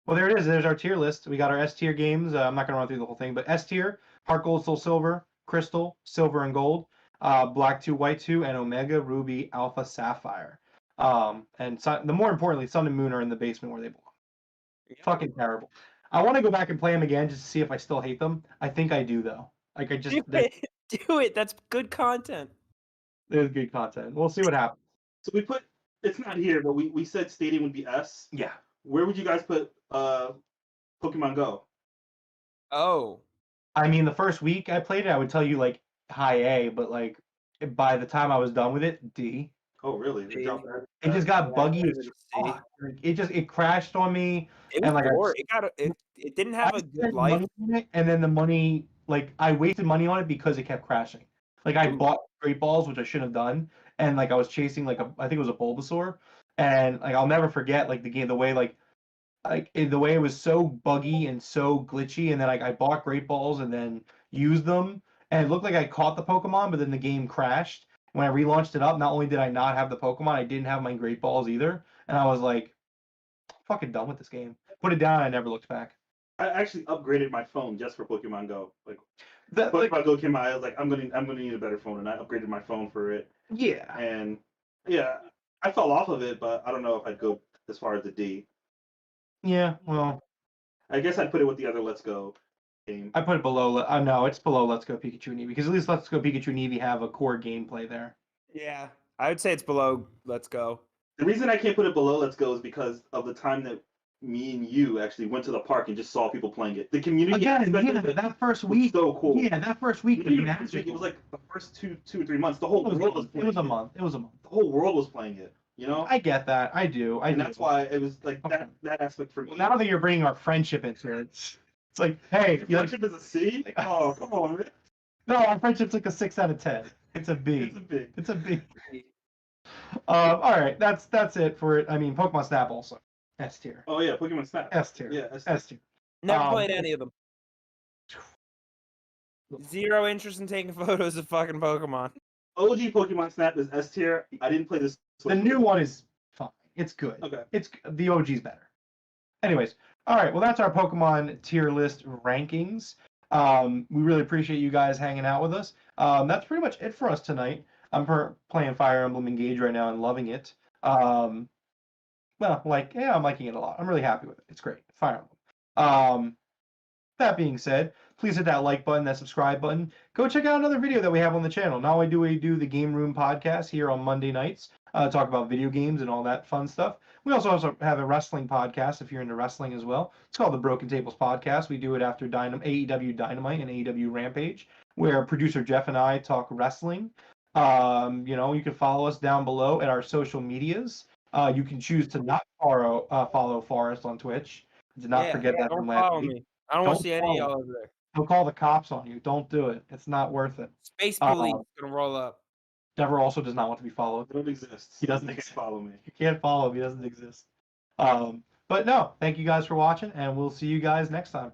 Well, there it is. There's our tier list. We got our S tier games. I'm not going to run through the whole thing, but S tier, Heart Gold, Soul Silver, Crystal, Silver and Gold, Black 2, White 2, and Omega, Ruby, Alpha, Sapphire. And the more importantly, Sun and Moon are in the basement where they belong. Yeah. Fucking terrible. I want to go back and play them again just to see if I still hate them. I think I do, though. Like, I just... Do it. That's good content. There's good content. We'll see what happens. So we put. It's not here, but we said Stadium would be S. Yeah. Where would you guys put Pokemon Go? Oh. I mean, the first week I played it, I would tell you, like, high A, but, like, by the time I was done with it, D. Oh, really? D. It just got buggy Yeah, as fuck. It crashed on me. It And, was like, bored. It didn't have I a good spent life. money on it, and then the money, like, I wasted money on it because it kept crashing. Like, I bought Great Balls, which I shouldn't have done, and, like, I was chasing, like, I think it was a Bulbasaur, and, like, I'll never forget, like, the game, the way, the way it was so buggy and so glitchy, and then, like, I bought Great Balls and then used them, and it looked like I caught the Pokemon, but then the game crashed. When I relaunched it up, not only did I not have the Pokemon, I didn't have my Great Balls either, and I was like, fucking done with this game. Put it down, and I never looked back. I actually upgraded my phone just for Pokemon Go. Like That, Pokemon Go came out, I was like, I'm gonna need a better phone, and I upgraded my phone for it. yeah. And yeah, I fell off of it, but I don't know if I'd go as far as the D. Yeah, well, I guess I'd put it with the other Let's Go game. I put it below. No, it's below Let's Go Pikachu and Eevee because at least Let's Go Pikachu and Eevee have a core gameplay there. Yeah. I would say it's below Let's Go. The reason I can't put it below Let's Go is because of the time that me and you actually went to the park and just saw people playing it. The community Again, aspect yeah, of it that first was week. so cool. Yeah, that first week was It magical. was like the first two or 3 months. The whole world was playing It was a month. It was a month. The whole world was playing it. You know. I get that. I do. And that's why it was like Okay. that aspect for me. Well, now that you're bringing our friendship into it, it's like, hey, Your friendship is a C? Oh, come on, man. no, our friendship's like a 6 out of 10. It's a B. It's a big. It's a B. All right, that's it for it. I mean, Pokemon Snap also S tier. Oh yeah, Pokemon Snap. S tier. Yeah, S tier. Never played any of them. Zero interest in taking photos of fucking Pokemon. OG Pokemon Snap is S tier. I didn't play this. The new one is fine. It's good. Okay. It's the OG's better. Anyways, all right. Well, that's our Pokemon tier list rankings. We really appreciate you guys hanging out with us. That's pretty much it for us tonight. I'm playing Fire Emblem Engage right now and loving it. I'm liking it a lot. I'm really happy with it. It's great. Fire Emblem. That being said, please hit that like button, that subscribe button. Go check out another video that we have on the channel. Not only do we do the Game Room podcast here on Monday nights, talk about video games and all that fun stuff. We also have a wrestling podcast if you're into wrestling as well. It's called the Broken Tables Podcast. We do it after AEW Dynamite and AEW Rampage, where producer Jeff and I talk wrestling. You can follow us down below at our social medias. You can choose to not follow Forrest on Twitch. Did not forget that don't from last follow week. me. I don't want to Don't see any of follow. y'all over there. He'll call the cops on you. Don't do it. It's not worth it. Space Police is gonna roll up. Dever also does not want to be followed. It don't exist. He doesn't You can't exist. follow me. You can't follow him. He doesn't exist. But no, thank you guys for watching, and we'll see you guys next time.